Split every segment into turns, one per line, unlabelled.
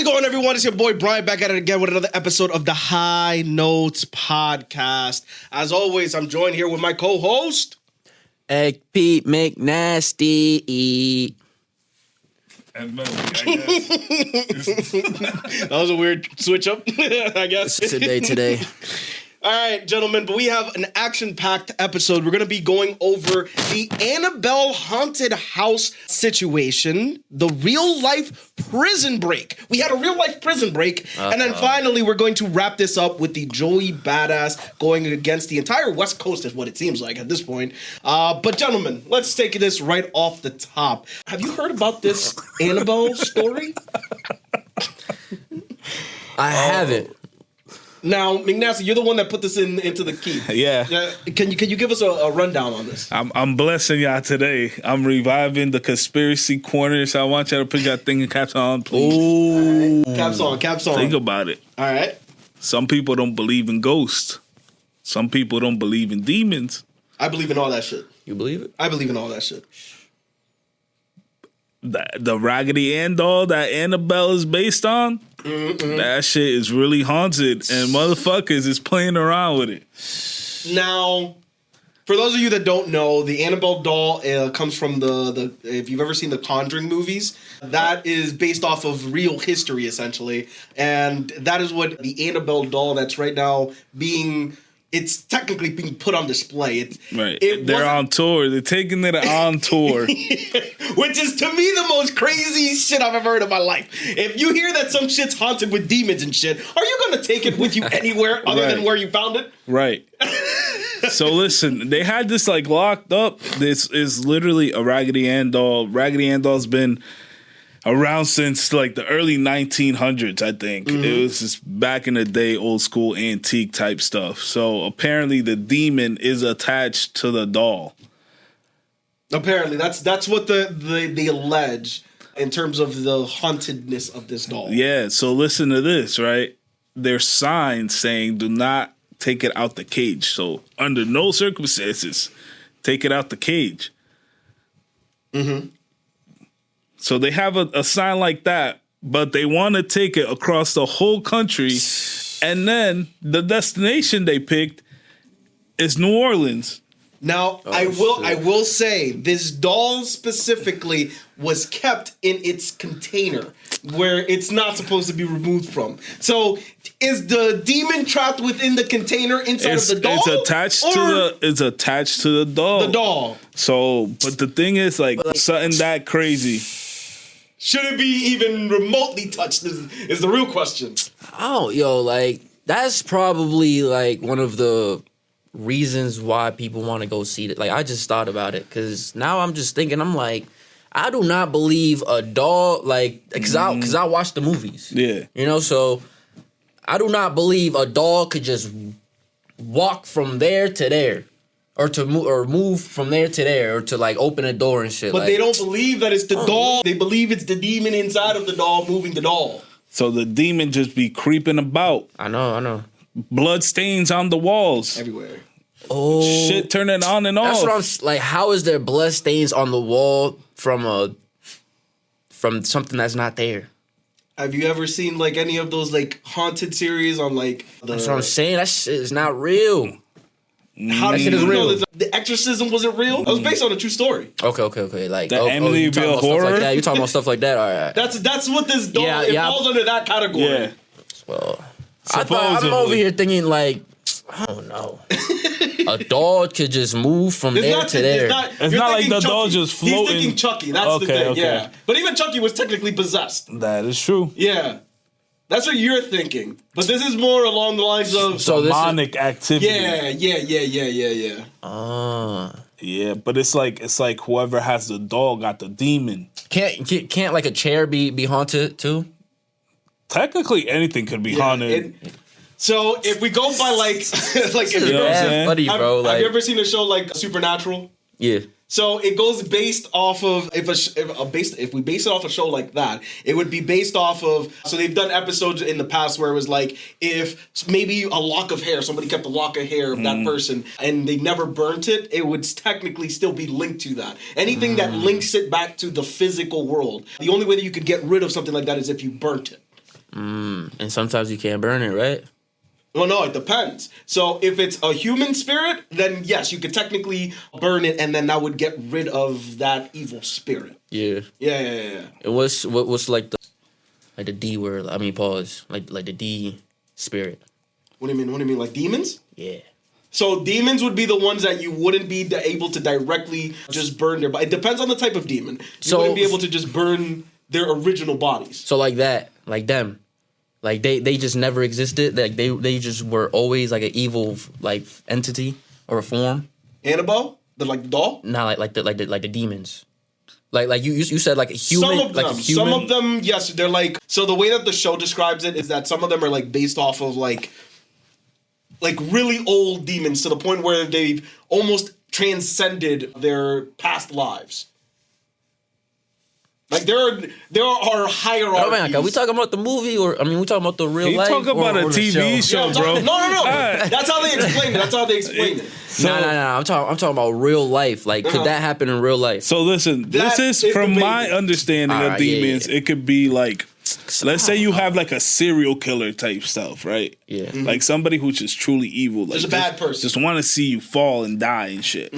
it going, everyone? It's your boy Brian back at it again with another episode of the High Notes Podcast. As always, I'm joined here with my co-host,
Egg Pete McNasty.
And Melody, I guess.
That was a weird switch up, I guess.
Today.
All right, gentlemen, but we have an action-packed episode. We're going to be going over the Annabelle haunted house situation, the real-life prison break. We had a real-life prison break, and then finally we're going to wrap this up with the Joey Bada going against the entire West Coast is what it seems like at this point. But gentlemen, let's take this right off the top. Have you heard about this Annabelle story?
I haven't.
Now, McNasty, you're the one that put this into the key.
Yeah.
Can you give us a rundown on this?
I'm blessing y'all today. I'm reviving the conspiracy corners. I want y'all to put your thinking caps on, please.
Right. Caps on.
Think about it.
All right.
Some people don't believe in ghosts. Some people don't believe in demons.
I believe in all that shit.
You believe it?
I believe in all that shit.
The Raggedy Ann doll that Annabelle is based on, that shit is really haunted, and motherfuckers is playing around with it.
Now, for those of you that don't know, the Annabelle doll comes from the if you've ever seen the Conjuring movies, that is based off of real history, essentially. And that is what the Annabelle doll that's right now it's technically being put on display.
They're on tour. They're taking it on tour.
Which is, to me, the most crazy shit I've ever heard in my life. If you hear that some shit's haunted with demons and shit, are you going to take it with you anywhere other than where you found it?
Right. So listen, they had this like locked up. This is literally a Raggedy Ann doll. Raggedy Ann doll's been around since like the early 1900s, I think. It was just back in the day, old school antique type stuff. So apparently the demon is attached to the doll.
Apparently, that's what they allege in terms of the hauntedness of this doll.
Yeah, so listen to this, right? There's signs saying do not take it out the cage. So under no circumstances, take it out the cage. Mm-hmm. So they have a sign like that, but they want to take it across the whole country. And then the destination they picked is New Orleans.
Now, I will say this doll specifically was kept in its container where it's not supposed to be removed from. So is the demon trapped within the container inside of the doll?
It's attached to the doll.
The doll.
So, but the thing is, like, something that crazy.
Should it be even remotely touched is the real question.
Oh, like, that's probably, like, one of the reasons why people want to go see it. Like, I just thought about it, because now I'm just thinking, I'm like, I do not believe a doll, like, because I watch the movies.
Yeah.
You know, so I do not believe a doll could just walk from there to there. Or to move from there to there, or to like open a door and shit.
But they don't believe that it's the doll. They believe it's the demon inside of the doll moving the doll.
So the demon just be creeping about.
I know.
Blood stains on the walls.
Everywhere.
Oh.
Shit turning on and off.
That's what I'm like. How is there blood stains on the wall from something that's not there?
Have you ever seen like any of those like haunted series on like?
That's what I'm saying. That shit is not real.
How do you know the exorcism wasn't real? It was based on a true story.
Okay. Like
the Amityville horror.
Like that. You're talking about stuff like that. All right.
That's what this doll. It falls under that category.
Yeah.
Well, I'm over here thinking like, I don't know. A doll could just move from there to there.
It's not like the doll just floating.
He's thinking Chucky. That's the thing. Okay. Yeah. But even Chucky was technically possessed.
That is true.
Yeah. That's what you're thinking. But this is more along the lines of
demonic activity.
Yeah.
Yeah, but it's like whoever has the doll got the demon.
Can't like a chair be haunted too?
Technically anything could be haunted.
So if we go by like if you know,
funny, bro.
Have you ever seen a show like Supernatural?
Yeah.
So it goes based off of if we base it off a show like that, it would be based off of. So they've done episodes in the past where it was like if maybe a lock of hair, somebody kept a lock of hair of that person and they never burnt it, it would technically still be linked to that. Anything that links it back to the physical world. The only way that you could get rid of something like that is if you burnt it.
And sometimes you can't burn it, right?
Well, no, it depends. So if it's a human spirit, then yes, you could technically burn it, and then that would get rid of that evil spirit.
Yeah.
Yeah.
And what's the D word? I mean, pause. Like the D spirit.
What do you mean? What do you mean? Like demons?
Yeah.
So demons would be the ones that you wouldn't be able to directly just burn their body. It depends on the type of demon. You wouldn't be able to just burn their original bodies.
So like that, like them. Like they just never existed. Like they just were always like an evil like entity or a form.
Annabelle, the doll.
Not like the demons. Like you said like a human.
Some of them,
like a human.
some of them, yes, they're like. So the way that the show describes it is that some of them are like based off of like really old demons to the point where they've almost transcended their past lives. Like there are hierarchies.
Oh man, are we talking about the movie or we talking about the real life?
Talk about a TV show, bro.
No. That's how they explain it.
No. I'm talking about real life. Like, could that happen in real life?
So listen, this is from my understanding of demons.
Yeah.
It could be like, let's say you have like a serial killer type stuff, right?
Yeah.
Mm-hmm. Like somebody who's just truly evil. Like
just a bad person.
Just want to see you fall and die and shit.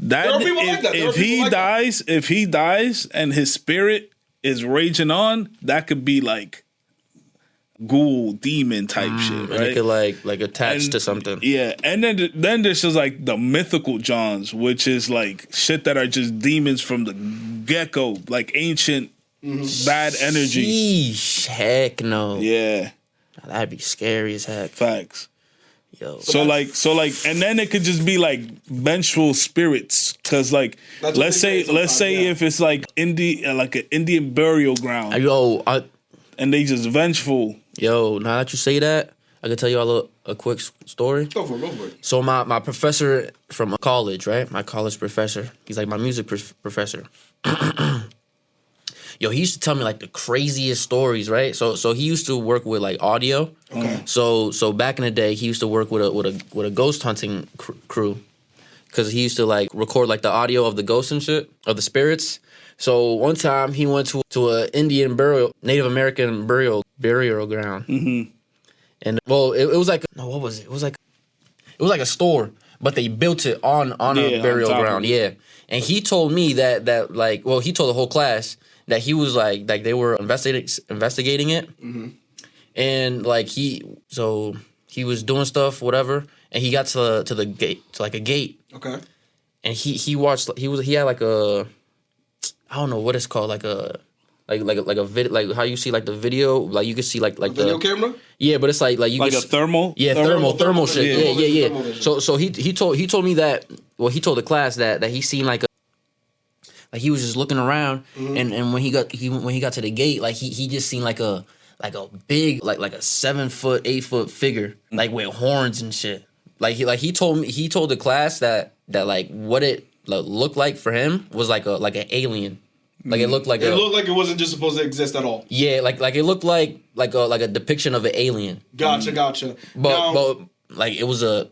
There are people like that.
If he dies and his spirit is raging on, that could be like ghoul demon type shit, right?
And it could like attach to something.
Yeah, and then there's just like the mythical Johns, which is like shit that are just demons from the get-go, like ancient bad energy.
Sheesh, heck no.
Yeah,
that'd be scary as heck.
Facts.
Yo.
So like, and then it could just be like vengeful spirits, because like, let's say if it's like an Indian burial ground, and they just vengeful.
Yo, now that you say that, I can tell you all a quick story.
Go for it.
So my professor from college, right? My college professor, he's like my music professor. Yo, he used to tell me like the craziest stories, right? So he used to work with like audio.
Okay.
So back in the day, he used to work with a ghost hunting crew, because he used to like record like the audio of the ghosts and shit, of the spirits. So one time he went to a Indian Native American burial ground, and well, it was like what was it? It was like a store, but they built it on a burial ground. Yeah, and he told me that like, well, he told the whole class that he was like they were investigating it, and like he was doing stuff, whatever, and he got to the gate, to like a gate.
Okay.
And he had like a, I don't know what it's called, like a video, like how you see like the video, like you can see like the
video camera.
Yeah, but it's like you
like
can,
a thermal.
Yeah, thermal shit. Yeah.
Thermal
So he told me that. Well, he told the class that he seen like he was just looking around, and when he got to the gate, like he just seen like a big like a 7 foot, 8 foot figure, like with horns and shit. He told the class that like what it looked like for him was like an alien. Like it looked like
it wasn't just supposed to exist at all.
Yeah, like it looked like a depiction of an alien.
Gotcha.
But like it was a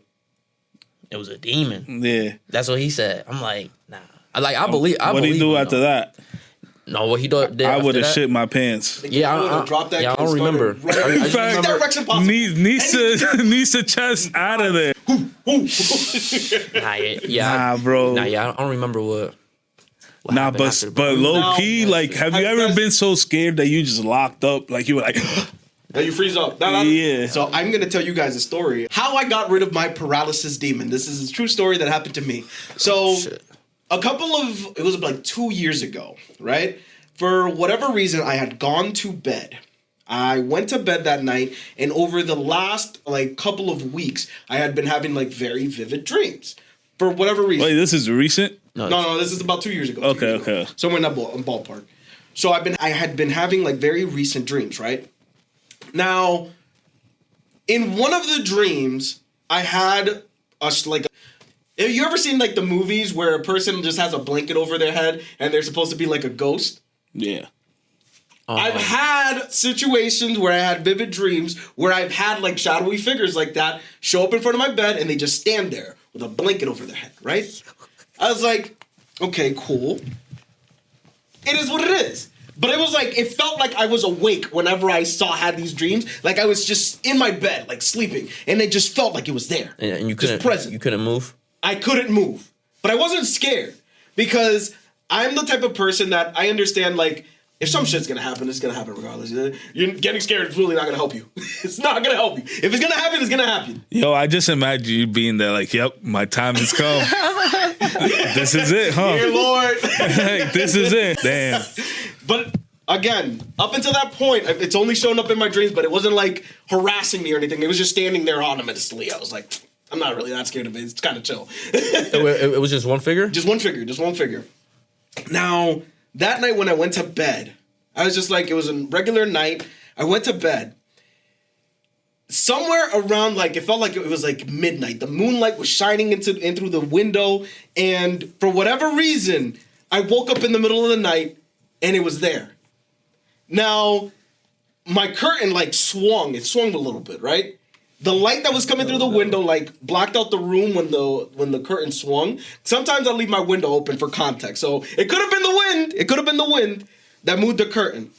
demon.
Yeah,
that's what he said. I'm like, nah. I believe.
What did he do after that?
No, what he did.
I would have shit my pants.
Yeah, I don't remember.
Nisa chest out of there.
Nah,
bro.
I don't remember what.
But low key, like, have you ever been so scared that you just locked up? Like, you were like,
that you freeze up.
Yeah.
So I'm going to tell you guys a story. How I got rid of my paralysis demon. This is a true story that happened to me. So it was like 2 years ago, right? For whatever reason, I had gone to bed. I went to bed that night, and over the last like couple of weeks, I had been having like very vivid dreams. For whatever reason.
Wait, this is recent?
No, this is about 2 years ago.
Okay.
Somewhere in that ballpark. So I had been having like very recent dreams, right? Now, in one of the dreams, I had have you ever seen like the movies where a person just has a blanket over their head and they're supposed to be like a ghost?
Yeah.
I've had situations where I had vivid dreams where I've had like shadowy figures like that show up in front of my bed and they just stand there with a blanket over their head, right? I was like, okay, cool. It is what it is. But it was like, it felt like I was awake whenever I had these dreams. Like I was just in my bed, like sleeping, and it just felt like it was there.
And you
just present.
You couldn't move?
I couldn't move, but I wasn't scared because I'm the type of person that I understand, like, if some shit's gonna happen, it's gonna happen regardless. You're getting scared is really not gonna help you. It's not gonna help you. If it's gonna happen, it's gonna happen.
Yo, I just imagine you being there like, yep, my time has come. This is it, huh?
Dear Lord.
Like, this is it. Damn.
But again, up until that point, it's only shown up in my dreams, but it wasn't like harassing me or anything. It was just standing there anonymously. I was like, I'm not really that scared of it. It's kind of chill.
It was just one figure?
Just one figure. Now, that night when I went to bed, I was just like, it was a regular night. I went to bed. Somewhere around, like, it felt like it was like midnight. The moonlight was shining in through the window. And for whatever reason, I woke up in the middle of the night and it was there. Now, my curtain, like, swung. It swung a little bit, right? The light that was coming through the window, like, blocked out the room when the curtain swung. Sometimes I leave my window open for context. So it could have been the wind. It could have been the wind that moved the curtain.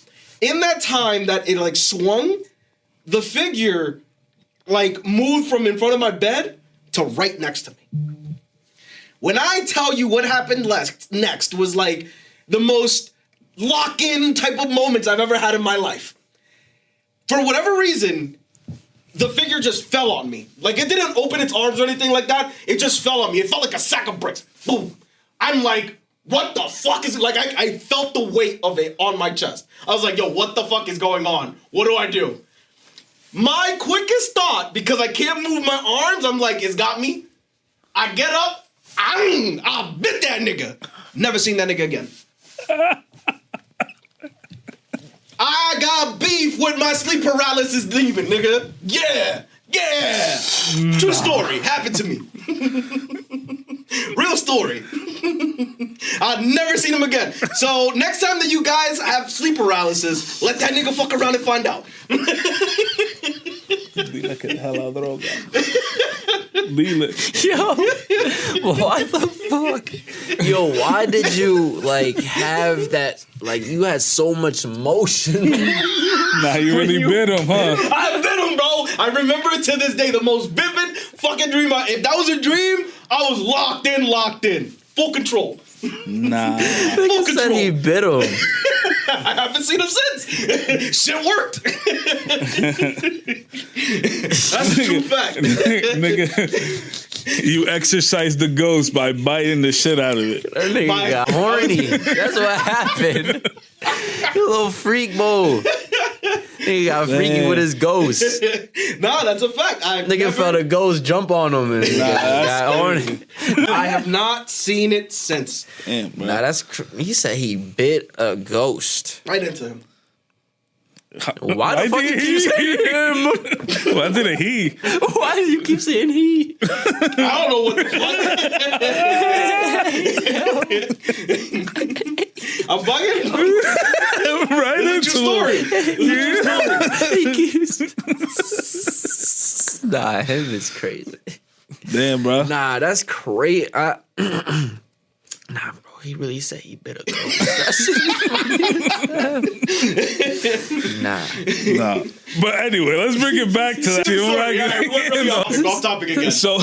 In that time that it, like, swung, the figure, like, moved from in front of my bed to right next to me. When I tell you what happened next was, like, the most lock-in type of moments I've ever had in my life. For whatever reason, the figure just fell on me. Like, it didn't open its arms or anything like that. It just fell on me. It felt like a sack of bricks. Boom. I'm like, what the fuck is it? Like, I felt the weight of it on my chest. I was like, yo, what the fuck is going on? What do I do? My quickest thought, because I can't move my arms, I'm like, it's got me. I get up. I'll bit that nigga. Never seen that nigga again. I got beef with my sleep paralysis demon, nigga. Yeah. True story. Happened to me. Real story. I've never seen him again. So next time that you guys have sleep paralysis, let that nigga fuck around and find out.
Dile que deja la droga. Dile.
Yo, why the fuck? Yo, why did you, like, have that, like, you had so much motion.
Nah, you really bit him, huh?
I bit him, bro. I remember it to this day, the most vivid fucking dream. If that was a dream, I was locked in. Full control.
Nah.
Nigga said he bit him.
I haven't seen him since. Shit worked. That's a true fact.
Nigga, you exercised the ghost by biting the shit out of it.
That nigga got horny. That's what happened. You little freak mode. Nigga got freaky with his ghost.
Nah, that's a fact.
Nigga felt a ghost jump on him and got horny.
I have not seen it since.
Damn, bro.
Nah, he said he bit a ghost.
Right into him.
Why the fuck you keep saying him?
Why did it he?
Why do you keep saying he?
I don't know what the fuck. I'm bugging.
Right
It's a true story.
He keeps... Nah, him is crazy.
Damn, bro.
Nah, that's crazy. Nah, bro, he really said he bit a ghost. Nah.
But anyway, let's bring it back to that.
Off topic again.
So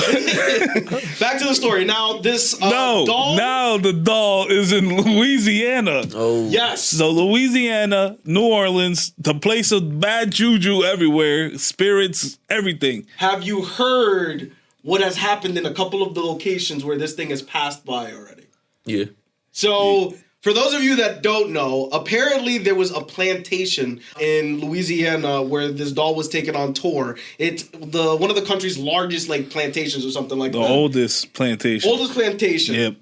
back to the story. Now this doll.
Now the doll is in Louisiana.
Oh,
Yes.
So Louisiana, New Orleans, the place of bad juju everywhere, spirits, everything.
Have you heard what has happened in a couple of the locations where this thing has passed by already?
yeah.
So, for those of you that don't know, apparently there was a plantation in Louisiana where this doll was taken on tour. It's one of the country's largest, like, plantations or something like that.
The oldest plantation.
Oldest plantation.
Yep.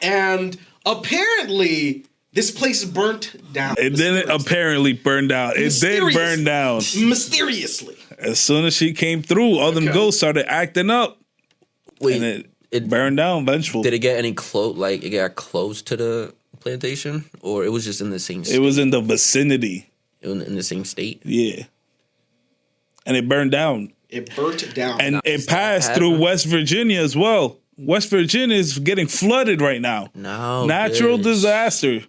And apparently this place burnt down.
It didn't apparently burn down. It did burn down.
Mysteriously.
As soon as she came through, all them ghosts started acting up.
Wait,
And it burned down vengeful.
did it get any close? Like, it got close to the plantation, or it was just in the same state?
It was in the vicinity.
In the same state.
Yeah. And it burned down.
It burnt down.
And it passed through West Virginia as well. West Virginia is getting flooded right now.
No.
Natural
goodness.
disaster.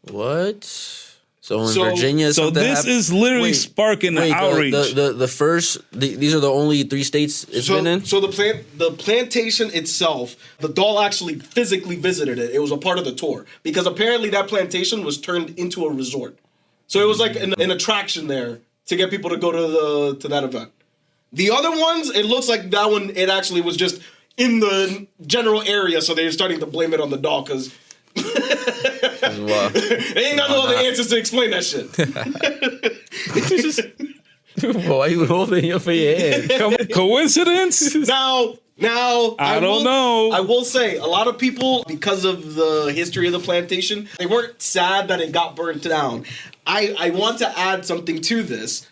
What? So in Virginia,
so this is literally sparking the outrage.
The first, these are the only 3 states it's been in.
So the plantation itself, the doll actually physically visited it. It was a part of the tour because apparently that plantation was turned into a resort. So it was like an attraction there to get people to go to that event. The other ones, it looks like that one, it actually was just in the general area, so they're starting to blame it on the doll because they ain't got no other answers to explain that shit.
Why you holding your hand?
Coincidence?
Now,
I don't know.
I will say, a lot of people, because of the history of the plantation, they weren't sad that it got burnt down. I want to add something to this.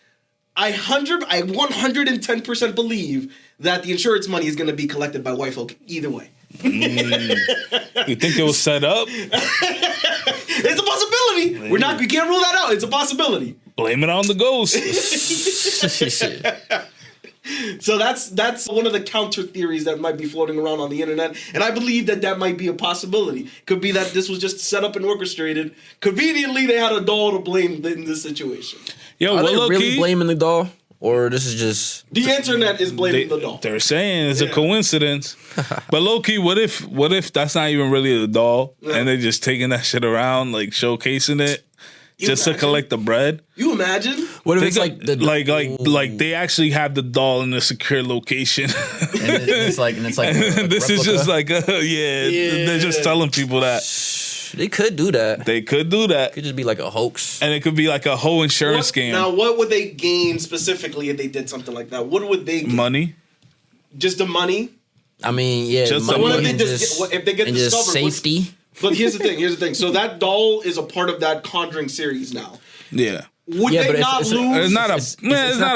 I 110% believe that the insurance money is going to be collected by white folk either way.
You think it was set up?
It's a possibility. We can't rule that out. It's a possibility.
Blame it on the ghost.
So that's one of the counter theories that might be floating around on the internet, and I believe that might be a possibility. Could be that this was just set up and orchestrated. Conveniently, they had a doll to blame in this situation.
Yo,
are they really blaming the doll, or this is just
the internet is blaming the doll?
They're saying it's a coincidence, but low key, what if that's not even really a doll, and they're just taking that shit around, like showcasing it? Just to collect the bread.
You imagine?
What if it's like
they actually have the doll in a secure location?
and it's like
this
replica?
Is just like they're just telling people that.
They could do that.
They could do that.
It could just be like a hoax.
And it could be like a whole insurance scam.
Now, what would they gain specifically if they did something like that? What would they gain?
Money.
Just the money?
I mean, yeah.
Just
money
what
if they get
and
discovered?
Just safety.
But here's the thing. So that doll is a part of that Conjuring series now.
Yeah.
Would they not lose?
It's not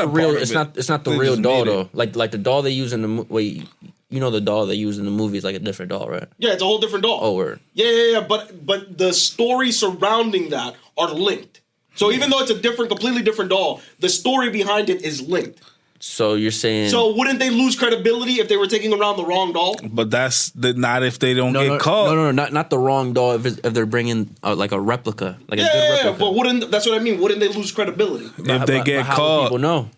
a real.
It's not the real doll though. Like the doll they use in the wait. You know the doll they use in the movie is like a different doll, right?
Yeah, it's a whole different doll.
Oh, word.
Yeah. But the stories surrounding that are linked. So even though it's a completely different doll, the story behind it is linked.
So you're saying?
So wouldn't they lose credibility if they were taking around the wrong doll?
But that's not if they don't get caught.
No, not the wrong doll. If they're bringing like a replica, like a good replica.
But that's what I mean. Wouldn't they lose credibility?
If they get
how
caught,
would people know.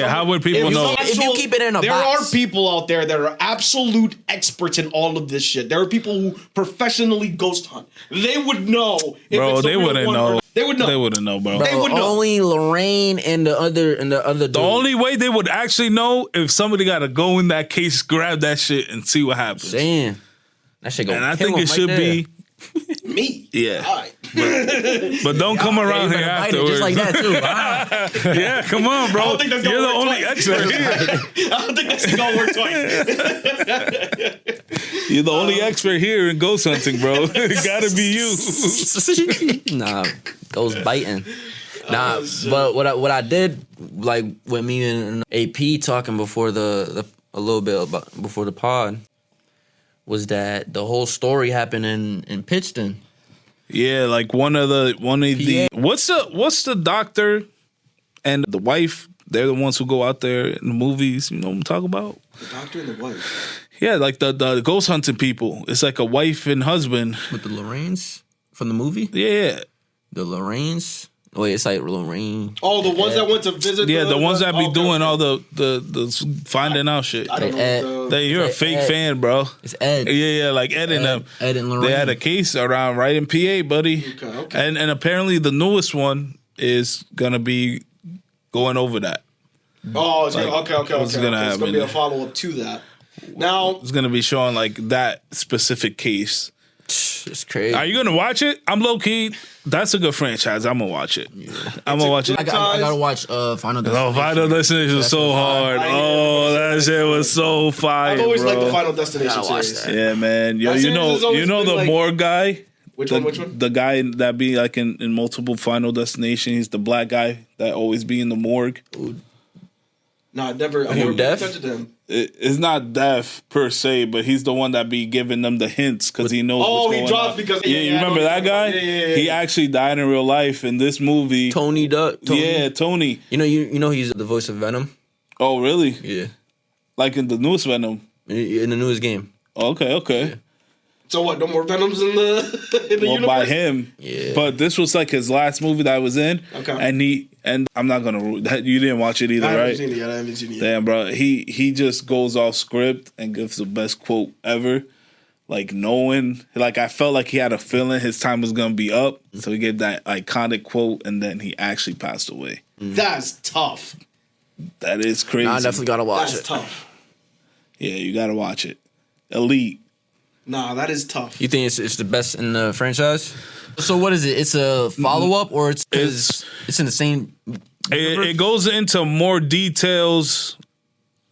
How would people know?
If you keep it in a
there
box.
are people out there that are absolute experts in all of this shit. There are people who professionally ghost hunt. They would know.
Bro, they wouldn't know.
They would know.
They wouldn't know, bro.
They would know.
Only Lorraine and the other dude.
The only way they would actually know if somebody got to go in that case, grab that shit, and see what happens.
Damn. That shit go.
And I think it should be
me.
Yeah.
All right.
But don't come around here afterwards.
Just like that too.
Yeah, come on, bro.
I don't think that's
You're the only
twice.
expert here.
I don't think that's gonna work twice.
You're the only expert here in ghost hunting, bro. It gotta be you.
Nah, ghost biting. Nah, but what I did, like with me and AP talking before a little bit before the pod, was that the whole story happened in Pittston.
Yeah, like one of the what's the doctor and the wife? They're the ones who go out there in the movies. You know what I'm talking about?
The doctor and the wife.
Yeah, like the ghost hunting people. It's like a wife and husband.
With the Lorraines from the movie.
Yeah,
the Lorraines. Wait, it's like Lorraine.
Oh, the ones that went to visit.
Yeah, the ones that be doing all the finding out shit.
I don't know.
You're a fake fan, bro.
It's Ed.
Yeah, like Ed and them.
Ed and Lorraine.
They had a case around right in PA, buddy.
Okay.
And apparently the newest one is gonna be going over that.
Oh, okay.
What's gonna happen?
It's gonna be a follow up to that. Now
it's gonna be showing like that specific case.
It's crazy.
Are you gonna watch it? I'm low key. That's a good franchise. I'm gonna watch it. I'm gonna watch it.
I gotta watch Final Destination.
Oh, Final Destination was so hard. Oh, that shit was so fire.
I've always liked the
bro.
Final Destination series.
Yeah, man. Yo,
That
you know
series has always
the
been like-
Morgue guy.
Which one?
The guy that be like in multiple Final Destination. He's the black guy that always be in the morgue.
No, I never
deaf?
touched him.
It's not deaf per se, but he's the one that be giving them the hints because he knows.
Oh,
what's
he
going
drops
on.
because
you remember that guy?
Yeah.
He actually died in real life in this movie.
Tony Duck.
Yeah, Tony.
You know he's the voice of Venom.
Oh, really?
Yeah.
Like in the newest Venom.
In the newest game.
Okay.
Yeah.
So what? No more Venoms in the universe?
by him.
Yeah.
But this was like his last movie that I was in.
Okay.
And I'm not gonna you didn't watch it either,
I haven't
right?
seen it yet. I haven't seen it yet.
Damn, bro. He just goes off script and gives the best quote ever. Like knowing, like I felt like he had a feeling his time was gonna be up, so he gave that iconic quote, and then he actually passed away.
That's tough.
That is crazy.
I definitely gotta watch
That's
it.
tough.
Yeah, you gotta watch it. Elite.
Nah, that is tough.
You think it's the best in the franchise? So what is it? It's a follow up, or it's in the same.
It goes into more details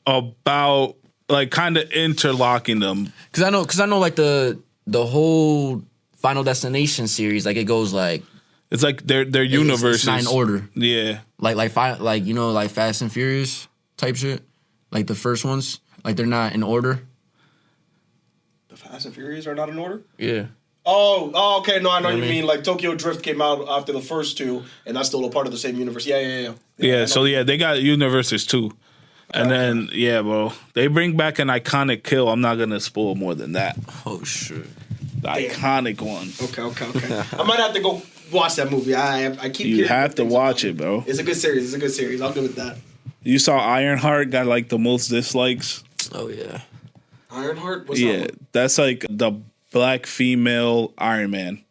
about like kind of interlocking them.
Because I know like the whole Final Destination series, like it goes like
It's like their universes.
It's not in order.
Yeah.
Like you know, like Fast and Furious type shit. Like the first ones, like they're not in order.
The Fast and Furious are not in order?
Yeah.
Oh, okay. No, I know what you mean. Like Tokyo Drift came out after the first two, and that's still a part of the same universe. Yeah.
Yeah, so yeah, they got universes too. And then, yeah, bro, they bring back an iconic kill. I'm not going to spoil more than that.
Oh, shit.
The iconic one.
Okay. I might have to go watch that movie. I keep.
You have to watch it, bro.
It's a good series. I'll go with that.
You saw Ironheart got like the most dislikes.
Oh, yeah.
Ironheart? What's
Yeah,
that one?
that's like the black female Iron Man.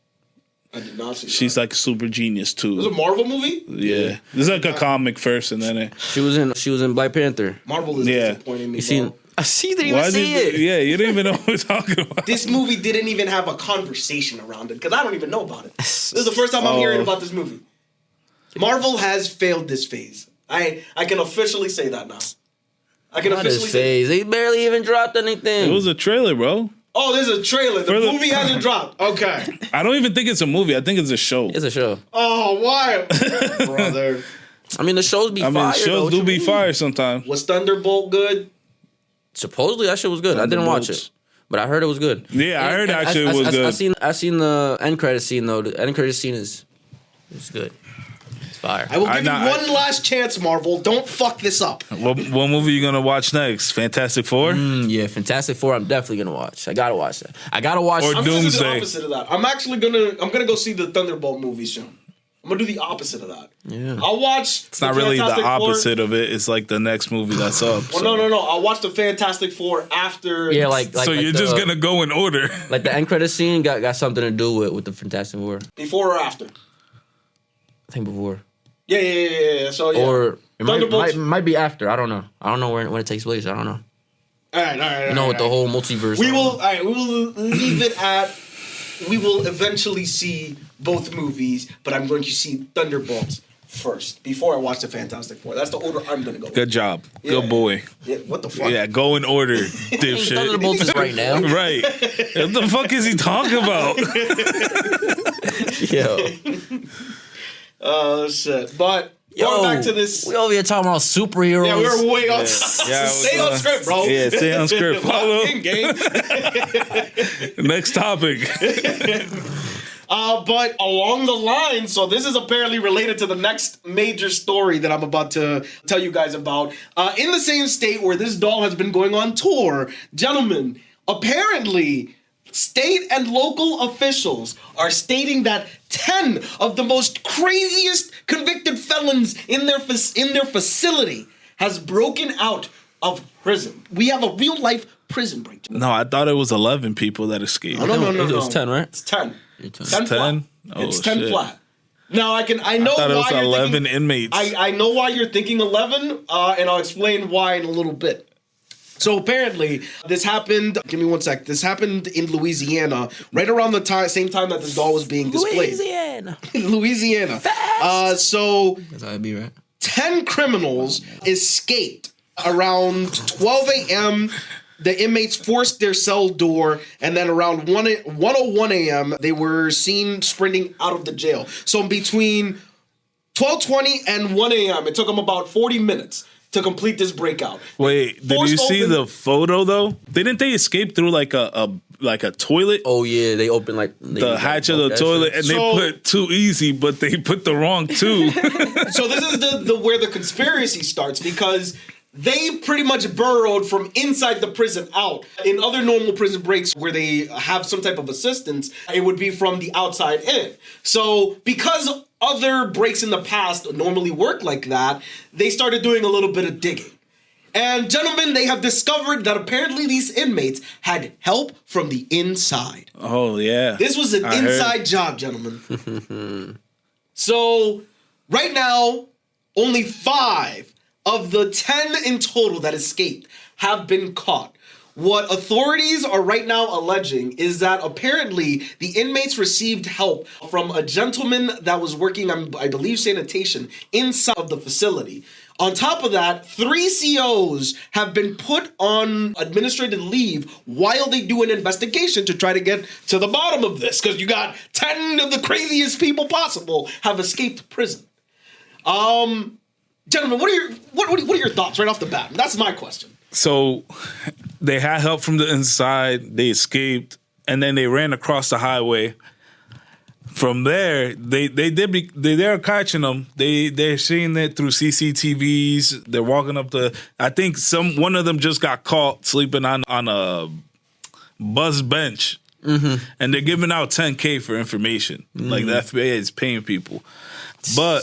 I did not see that.
She's like a super genius
It was
too.
a Marvel movie?
Yeah, this is like a comic first, and then
She was in Black Panther.
Marvel is
Yeah.
disappointing me.
You seen?
bro.
I see. Didn't even see it.
Yeah, you didn't even know what we're talking about.
This movie didn't even have a conversation around it because I don't even know about it. This is the first time I'm hearing about this movie. Marvel has failed this phase. I can officially say that now. I can
Not his
officially say.
phase. They barely even dropped anything.
It was a trailer, bro.
Oh, there's a trailer. The
For the-
movie hasn't dropped. Okay.
I don't even think it's a movie. I think it's a show.
It's a show.
Oh, why, brother?
I mean, the shows be
I mean,
fire. though.
shows
What
do
you
be
mean?
fire sometimes.
Was Thunderbolt good?
Supposedly that shit was good. I didn't watch
Thunderbolts.
it, but I heard it was good.
Yeah, I heard actually it was good.
I seen the end credit scene though. The end credit scene is good. It's fire.
I will give you
I-
one last chance, Marvel. Don't fuck this up.
What movie you gonna watch next? Fantastic Four?
Yeah, Fantastic Four. I'm definitely gonna watch. I gotta watch that. I gotta watch.
Or
I'm just the
Doomsday.
opposite of that. I'm gonna go see the Thunderbolt movie soon. I'm gonna do the opposite of that.
Yeah.
I'll watch.
It's not really the opposite of it. It's like the next movie that's up.
Well,
so.
no. I'll watch the Fantastic Four after.
Yeah, like
So you're just gonna go in order.
like the end credit scene got something to do with the Fantastic Four.
before or after.
I think before.
Yeah. So yeah.
Or it
Thunderbolts.
might be after. I don't know. I don't know when it takes place. I don't know.
All right.
You know, with the whole multiverse.
We will. All right. We will leave it at. We will eventually see both movies, but I'm going to see Thunderbolts first before I watch the Fantastic Four. That's the order I'm going to go.
Good job.
Yeah.
Good boy.
Yeah, what the fuck?
Yeah, go in order,
I think
dipshit.
Thunderbolts is right now.
Right. What the fuck is he talking about?
Yo.
Oh shit! But going back to this.
We over here talking about superheroes.
Yeah, we were way off.
Yeah,
Stay on script, bro.
Yeah, stay on script. Follow.
In game.
Next topic.
But along the line, so this is apparently related to the next major story that I'm about to tell you guys about. In the same state where this doll has been going on tour, gentlemen, apparently state and local officials are stating that 10 of the most craziest convicted felons in their facility has broken out of prison. We have a real life prison break.
No, I thought it was 11 people that escaped.
No.
It was 10, right?
It's 10.
It's
10 flat.
10? Oh,
It's 10
shit.
flat. Now I know
I thought it
why
was
you're
11
thinking,
inmates.
I know why you're thinking 11, and I'll explain why in a little bit. So apparently, this happened. Give me one sec. This happened in Louisiana, right around the same time that this doll was being displayed. Louisiana. So
That's how it be, right?
10 criminals escaped around 12 a.m. The inmates forced their cell door, and then around 1:01 a.m., they were seen sprinting out of the jail. So between 12:20 and 1 a.m., it took them about 40 minutes to complete this breakout.
Wait, did you
Forced
see
open-
the photo though? Didn't they escape through like a toilet?
Oh yeah, they open like
The hatch of the toilet, and they
So-
put too easy, but they put the wrong two.
So this is the where the conspiracy starts, because they pretty much burrowed from inside the prison out. In other normal prison breaks where they have some type of assistance, it would be from the outside in. So because other breaks in the past normally work like that, they started doing a little bit of digging. And gentlemen, they have discovered that apparently these inmates had help from the inside.
Oh, yeah.
This was an inside job, gentlemen. So right now, only 5 of the 10 in total that escaped have been caught. What authorities are right now alleging is that apparently the inmates received help from a gentleman that was working on, I believe, sanitation inside of the facility. On top of that, 3 COs have been put on administrative leave while they do an investigation to try to get to the bottom of this, because you got 10 of the craziest people possible have escaped prison. Gentlemen, what are your thoughts right off the bat? That's my question.
So they had help from the inside, they escaped, and then they ran across the highway. From there, they're catching them. They're seeing it through CCTVs. They're walking up the. I think one of them just got caught sleeping on a bus bench, and they're giving out $10K for information. Like the FBI is paying people. But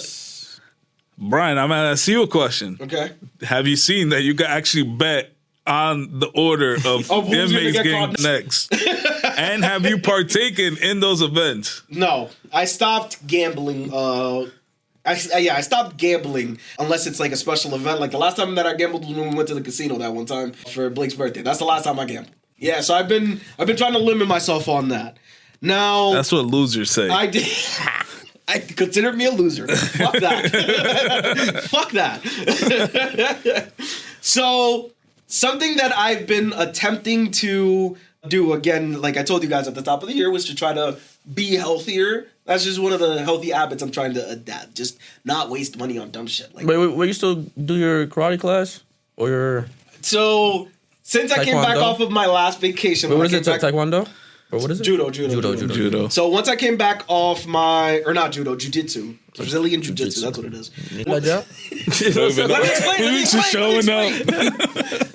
Brian, I'm gonna ask you a question.
Okay.
Have you seen that you can actually bet on the order of inmates getting next? And have you partaken in those events?
No, I stopped gambling. I stopped gambling unless it's like a special event. Like the last time that I gambled was when we went to the casino that one time for Blake's birthday. That's the last time I gambled. Yeah, so I've been trying to limit myself on that. Now
that's what losers say.
I did. I considered me a loser. Fuck that. Fuck that. So something that I've been attempting to do, again, like I told you guys at the top of the year, was to try to be healthier. That's just one of the healthy habits I'm trying to adapt. Just not waste money on dumb shit. Like,
wait, you still do your karate class? Or your...
So, since I came back off of my last vacation...
Wait, what is it? Taekwondo? Or what is it?
Judo. So once I came back off jiu-jitsu. Brazilian jiu-jitsu, that's what it is. Let me explain.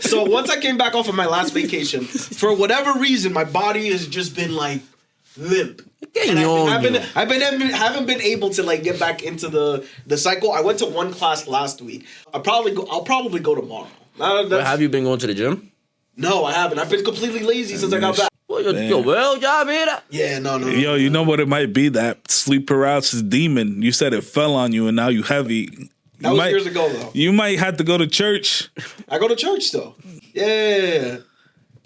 So once I came back off of my last vacation, for whatever reason, my body has just been like limp. And haven't been able to like get back into the cycle. I went to one class last week. I'll probably go tomorrow.
Have you been going to the gym?
No, I haven't. I've been completely lazy since I got back. Yeah, no.
Yo, you know what it might be? That sleep paralysis demon. You said it fell on you and now you heavy.
That was years ago, though.
You might have to go to church.
I go to church, though. Yeah.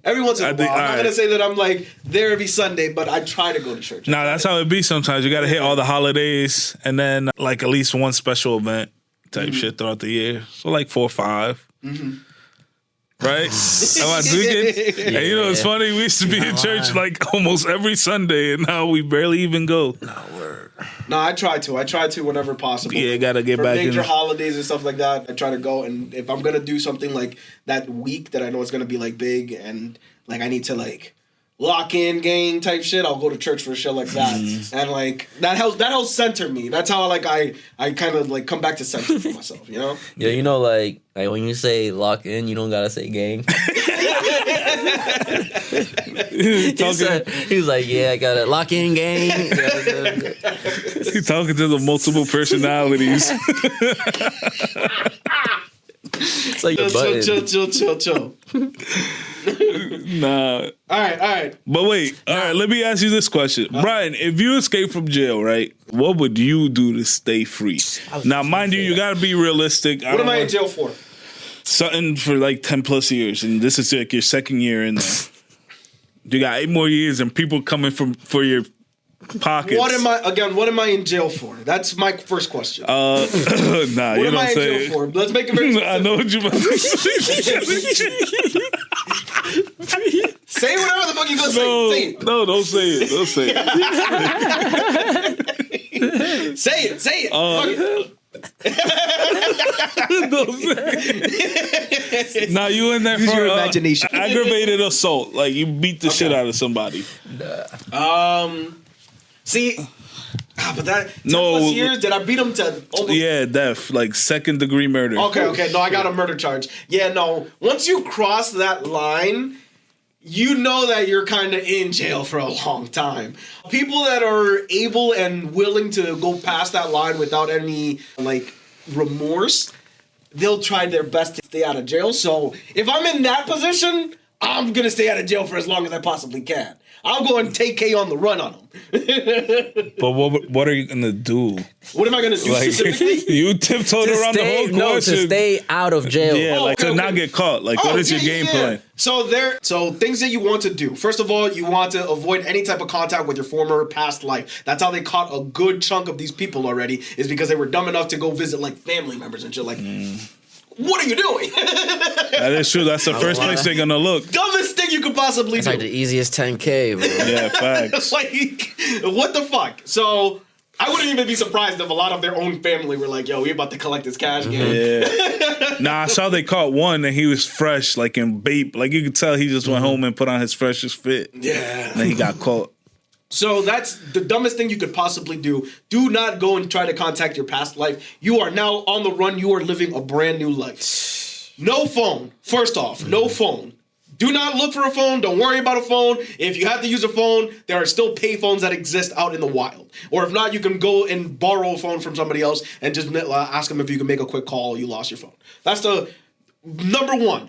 Every once in a while. I'm not going to say that I'm like there every Sunday, but I try to go to church.
Nah, that's how it be sometimes. You got to hit all the holidays and then like at least one special event type shit throughout the year. So like 4 or 5. Right? Am I tweaking? Yeah. And you know, it's funny. We used to be in church like almost every Sunday, and now we barely even go.
No, I try to whenever possible.
Yeah, gotta get back in.
For major holidays and stuff like that, I try to go. And if I'm gonna do something like that week that I know it's gonna be like big and like I need to like lock in gang type shit, I'll go to church for shit like that. And like that helps center me. That's how like I kind of like come back to center for myself, you know?
Yeah, you know, like when you say lock in, you don't gotta say gang. He was like, yeah, I gotta lock in gang.
He's talking to the multiple personalities.
It's like
chill.
Nah.
All right.
But wait, all right, let me ask you this question. Brian, if you escape from jail, right, what would you do to stay free? Now, mind you gotta be realistic.
What am I in jail for?
Something for like 10 plus years, and this is like your second year in there. You got 8 more years and people coming for your pockets.
What am I in jail for? That's my first question.
Nah,
what
you
am
don't
I in
say
jail for? Let's make it very specific.
I know what you're about to say.
Say whatever the fuck you gonna say.
No, don't say it. Don't say it.
Say it. Fuck it.
Now you in there
Use
for
your imagination.
Aggravated assault, like you beat the shit out of somebody.
See, But that 10
No.
plus years, did I beat him to almost?
Yeah, death, like second-degree murder.
Okay. No, I got a murder charge. Yeah, no. Once you cross that line, you know that you're kind of in jail for a long time. People that are able and willing to go past that line without any, like, remorse, they'll try their best to stay out of jail. So if I'm in that position, I'm going to stay out of jail for as long as I possibly can. I'll go and take K on the run on them.
But what are you going to do?
What am I going to do specifically?
You tiptoed around the whole question.
To stay out of jail.
Yeah, to not get caught. Like, what is your game plan?
So things that you want to do. First of all, you want to avoid any type of contact with your former past life. That's how they caught a good chunk of these people already, is because they were dumb enough to go visit like family members and shit. Like, what are you doing?
That is true. That's the first place they're gonna look.
Dumbest thing you could possibly
It's
do.
like the easiest 10K, bro.
Yeah, facts.
Like, what the fuck? So I wouldn't even be surprised if a lot of their own family were like, yo, we about to collect this cash game.
Yeah. Nah, I saw they caught one and he was fresh, like in Bape. Like you could tell he just went home and put on his freshest fit.
Yeah.
And then he got caught.
So that's the dumbest thing you could possibly do. Do not go and try to contact your past life. You are now on the run. You are living a brand new life. No phone. First off, no phone. Do not look for a phone. Don't worry about a phone. If you have to use a phone, there are still pay phones that exist out in the wild. Or if not, you can go and borrow a phone from somebody else and just ask them if you can make a quick call. You lost your phone. That's the number one.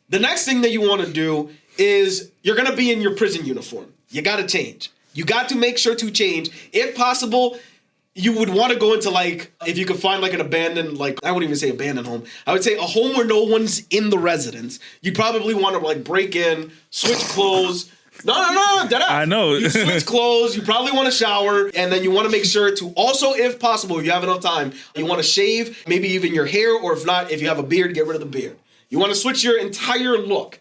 The next thing that you want to do is you're going to be in your prison uniform. You got to change. You got to make sure to change. If possible, you would want to go into, like, if you could find, like, an abandoned, like, I wouldn't even say abandoned home. I would say a home where no one's in the residence. You'd probably want to, like, break in, switch clothes. No, deadass.
I know.
You switch clothes. You probably want to shower. And then you want to make sure to also, if possible, if you have enough time, you want to shave, maybe even your hair, or if not, if you have a beard, get rid of the beard. You want to switch your entire look.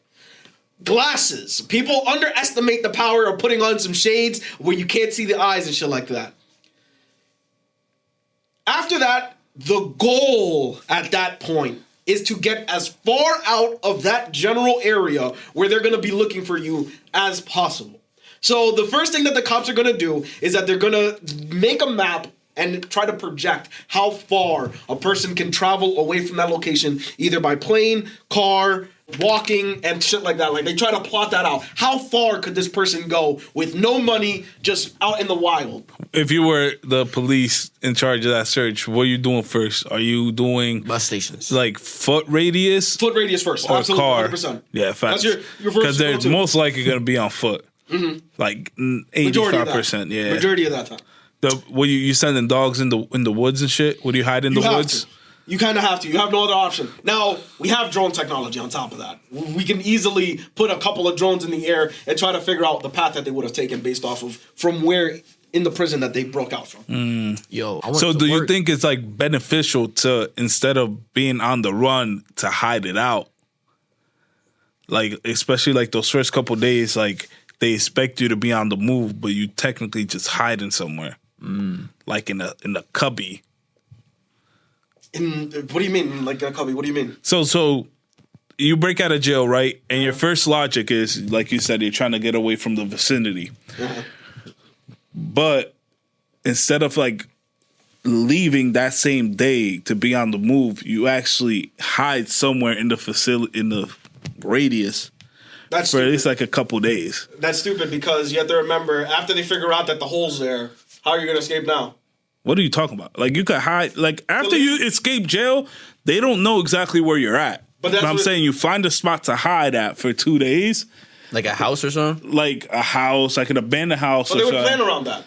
Glasses. People underestimate the power of putting on some shades where you can't see the eyes and shit like that. After that, the goal at that point is to get as far out of that general area where they're going to be looking for you as possible. So the first thing that the cops are going to do is that they're going to make a map and try to project how far a person can travel away from that location, either by plane, car, walking, and shit like that. Like, they try to plot that out. How far could this person go with no money, just out in the wild?
If you were the police in charge of that search, what are you doing first? Are you doing
Bus stations.
like foot radius?
Foot radius first.
Or
Absolutely,
car?
100%.
Yeah, facts.
That's your first
Because they're
go-to.
most likely going to be on foot. Mm-hmm. Like
Majority of that.
85%. Yeah.
Majority of that time.
You sending dogs in the woods and shit? Would you hide in the woods?
You kind of have to. You have no other option. Now, we have drone technology on top of that. We can easily put a couple of drones in the air and try to figure out the path that they would have taken based off of from where in the prison that they broke out from.
Yo,
So do you think it's like beneficial to, instead of being on the run, to hide it out? Like, especially like those first couple days, like they expect you to be on the move, but you technically just hiding somewhere. Like in a cubby.
What do you mean, like a cubby? What do you mean?
So you break out of jail, right? And your first logic is, like you said, you're trying to get away from the vicinity. But instead of like leaving that same day to be on the move, you actually hide somewhere in the facility, in the radius.
That's
for
stupid.
at least like a couple days.
That's stupid because you have to remember, after they figure out that the hole's there, how are you going to escape now?
What are you talking about? Like, you could hide. Like, after you escape jail, they don't know exactly where you're at. But I'm saying you find a spot to hide at for 2 days.
Like a house or something?
Like a house, like an abandoned house.
But they would plan around that.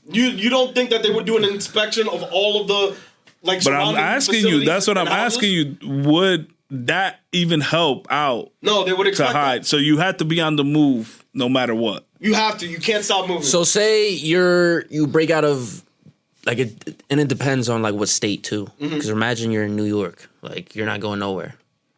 You don't think that they would do an inspection of all of the, like,
But I'm
surrounding
asking you,
facilities
that's what I'm
and houses?
asking you, would that even help out?
No, they would
to
expect
hide.
that.
So you have to be on the move no matter what.
You have to. You can't stop moving.
So say you break out of, like, and it depends on, like, what state, too. Because imagine you're in New York. Like, you're not going nowhere.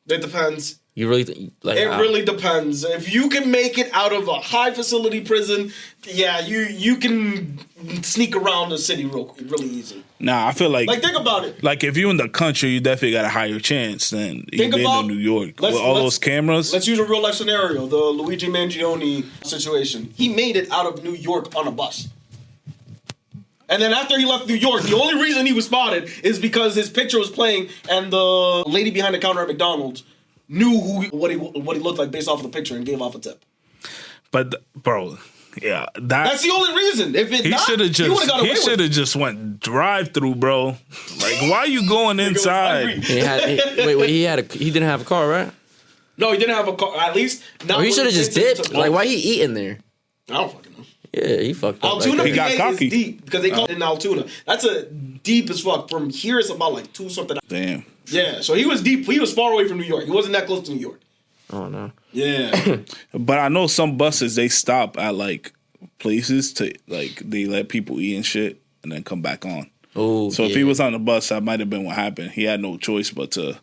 It depends.
You really, like...
It really depends. If you can make it out of a high facility prison, yeah, you can sneak around the city really easy.
Nah, I feel like
think about it.
Like, if you're in the country, you definitely got a higher chance than you being in New York. With all those cameras.
Let's use a real life scenario, the Luigi Mangione situation. He made it out of New York on a bus. And then after he left New York, the only reason he was spotted is because his picture was playing, and the lady behind the counter at McDonald's knew what he looked like based off of the picture and gave off a tip.
But bro, yeah,
that's the only reason. If it
he should have just went drive through, bro. Like, why are you going inside?
He didn't have a car, right?
No, he didn't have a car. At least not.
Or he should have just dipped. Like, why he eating there?
I don't fucking know.
Yeah, he fucked up.
Altoona,
he got
PA
cocky.
is deep because they call it in Altoona. That's a deep as fuck. From here, it's about like 2 something.
Damn.
Yeah, so he was deep. He was far away from New York. He wasn't that close to New York.
Oh no.
Yeah.
But I know some buses, they stop at like places to like they let people eat and shit and then come back on.
Oh.
So if he was on the bus, that might have been what happened. He had no choice but to.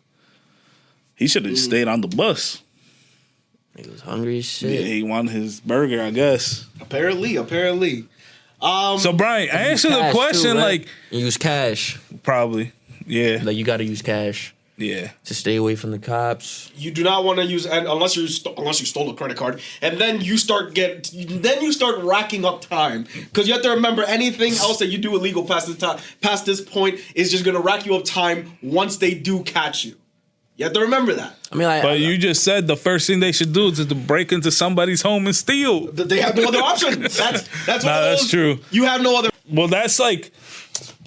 He should have stayed on the bus.
He was hungry as shit.
Yeah, he wanted his burger, I guess.
Apparently.
So Brian, answer the question
too, right?
like
you use cash.
probably. Yeah.
Like, you got to use cash
Yeah.
to stay away from the cops.
You do not want to use unless you stole a credit card, and then you start racking up time because you have to remember anything else that you do illegal past this point is just gonna rack you up time once they do catch you. You have to remember that.
I mean,
But you just said the first thing they should do is to break into somebody's home and steal.
They have no other option. That's
true.
You have no other.
Well, that's like,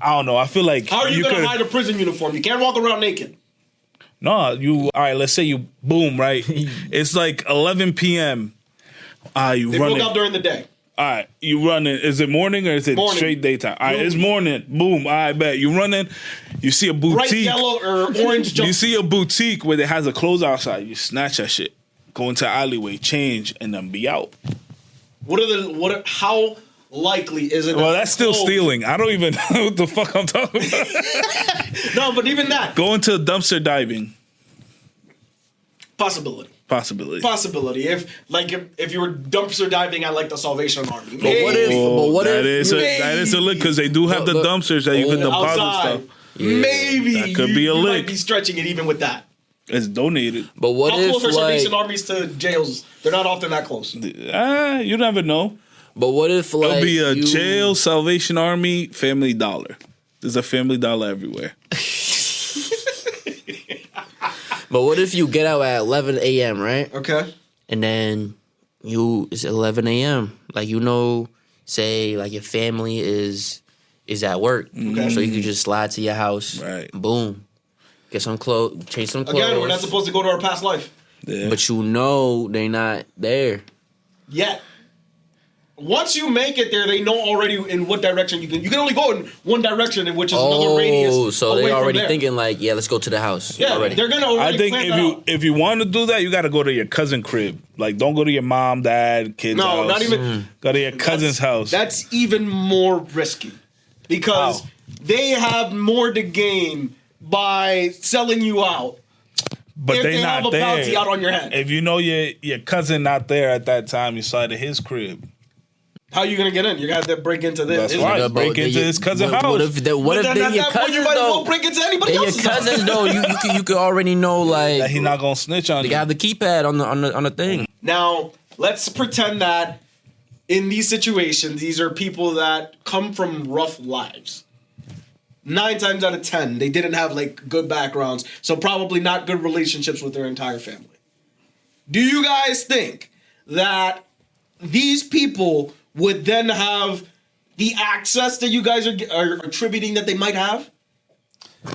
I don't know. I feel like
How are you gonna hide a prison uniform? You can't walk around naked.
No, all right, let's say you boom, right? It's like 11 p.m. You
They
running.
broke out during the day.
All right, you running. Is it morning or is it
Morning.
straight daytime? All right, it's morning. Boom. I bet you running. You see a boutique.
Bright yellow or orange jump.
You see a boutique where it has a clothes outside. You snatch that shit, go into the alleyway, change, and then be out.
How likely is it?
Well, that's still stealing. I don't even know what the fuck I'm talking about.
No, but even that
Go into dumpster diving.
possibility. If you were dumpster diving at like the Salvation Army.
But what if?
That is a lick because they do have the dumpsters that you can deposit
outside,
stuff.
maybe
That could be a
you
lick.
might be stretching it even with that.
It's donated.
But what
How
if,
close are Salvation
like?
Armies to jails? They're not often that close.
You never know.
But what if, like?
There'll be a jail, Salvation Army, Family Dollar. There's a Family Dollar everywhere.
But what if you get out at 11 a.m., right?
Okay.
And then it's 11 a.m. Like, say like your family is at work, so you can just slide to your house,
Right.
Boom, get some clothes, change some clothes.
Again, we're not supposed to go to our past life
Yeah.
But they're not there.
yet. Once you make it there, they know already in what direction you can. You can only go in one direction, which is another radius.
Oh, so
away
they're
from
already
there.
thinking like, yeah, let's go to the house.
Yeah,
already.
they're gonna already
I think
plan that out.
if you want to do that, you got to go to your cousin crib. Like, don't go to your mom, dad, kids'
No,
house.
not even.
Go to your cousin's house.
That's even more risky because
How?
they have more to gain by selling you out.
But
if
they
they
not
have a
there.
bounty out on your head.
If you know your cousin not there at that time, you slide to his crib.
How are you gonna get in? You got to break into this.
That's right. Break into his cousin's house.
What if
But
they're
then
your
at that point, you
cousins
might as well
though?
break into anybody
They're your
else's house.
cousins though. You could already know
That
like
he not gonna snitch on
they
you.
have the keypad on the thing.
Now, let's pretend that in these situations, these are people that come from rough lives. 9 times out of 10, they didn't have like good backgrounds, so probably not good relationships with their entire family. Do you guys think that these people would then have the access that you guys are attributing that they might have?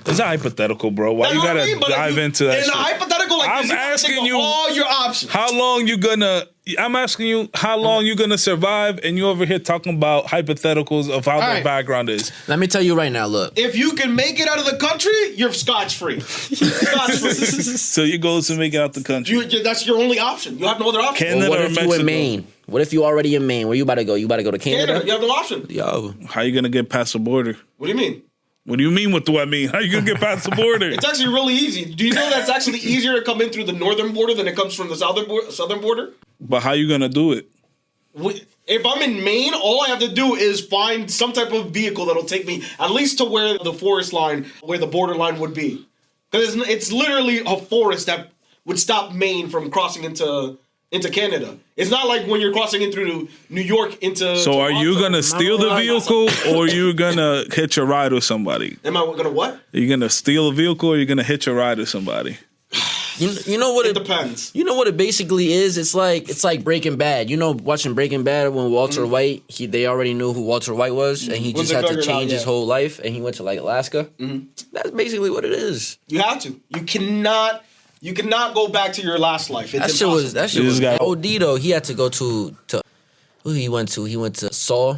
It's a hypothetical, bro. Why
That's
you
what I
gotta
mean, but
dive into that
in
shit?
a hypothetical like
I'm
this, you gotta
asking
think of
you
all your options.
How long you gonna? I'm asking you how long you gonna survive, and you over here talking about hypotheticals of how their
right.
background is.
Let me tell you right now. Look,
If you can make it out of the country, you're scotch free. Scotch free.
So you go to make it out the country.
That's your only option. You have no other option.
Canada
what
or
if you
Mexico?
in Maine? What if you already in Maine? Where you about to go? You about to go to Canada?
Canada, you have no option.
Yo,
How you gonna get past the border?
What do you mean?
What do you mean? What do I mean? How you gonna get past the border?
It's actually really easy. Do you know that's actually easier to come in through the northern border than it comes from the southern border?
But how you gonna do it?
If I'm in Maine, all I have to do is find some type of vehicle that'll take me at least to where the forest line, where the border line would be. Because it's literally a forest that would stop Maine from crossing into into Canada. It's not like when you're crossing in through New York into.
So are you
Toronto.
gonna steal the vehicle or you gonna hitch a ride with somebody?
Am I gonna what?
Are you gonna steal a vehicle or you gonna hitch a ride with somebody?
You know what
It depends.
You know what it basically is? It's like Breaking Bad. You know, watching Breaking Bad when Walter White, they already knew who Walter White was, and he
Once
just
they
had to
figured it out,
change his
yeah.
whole life, and he went to like Alaska. That's basically what it is.
You have to. You cannot go back to your last life. It's impossible.
That shit was
guy-
OD though. He had to go to who he went to. He went to Saul,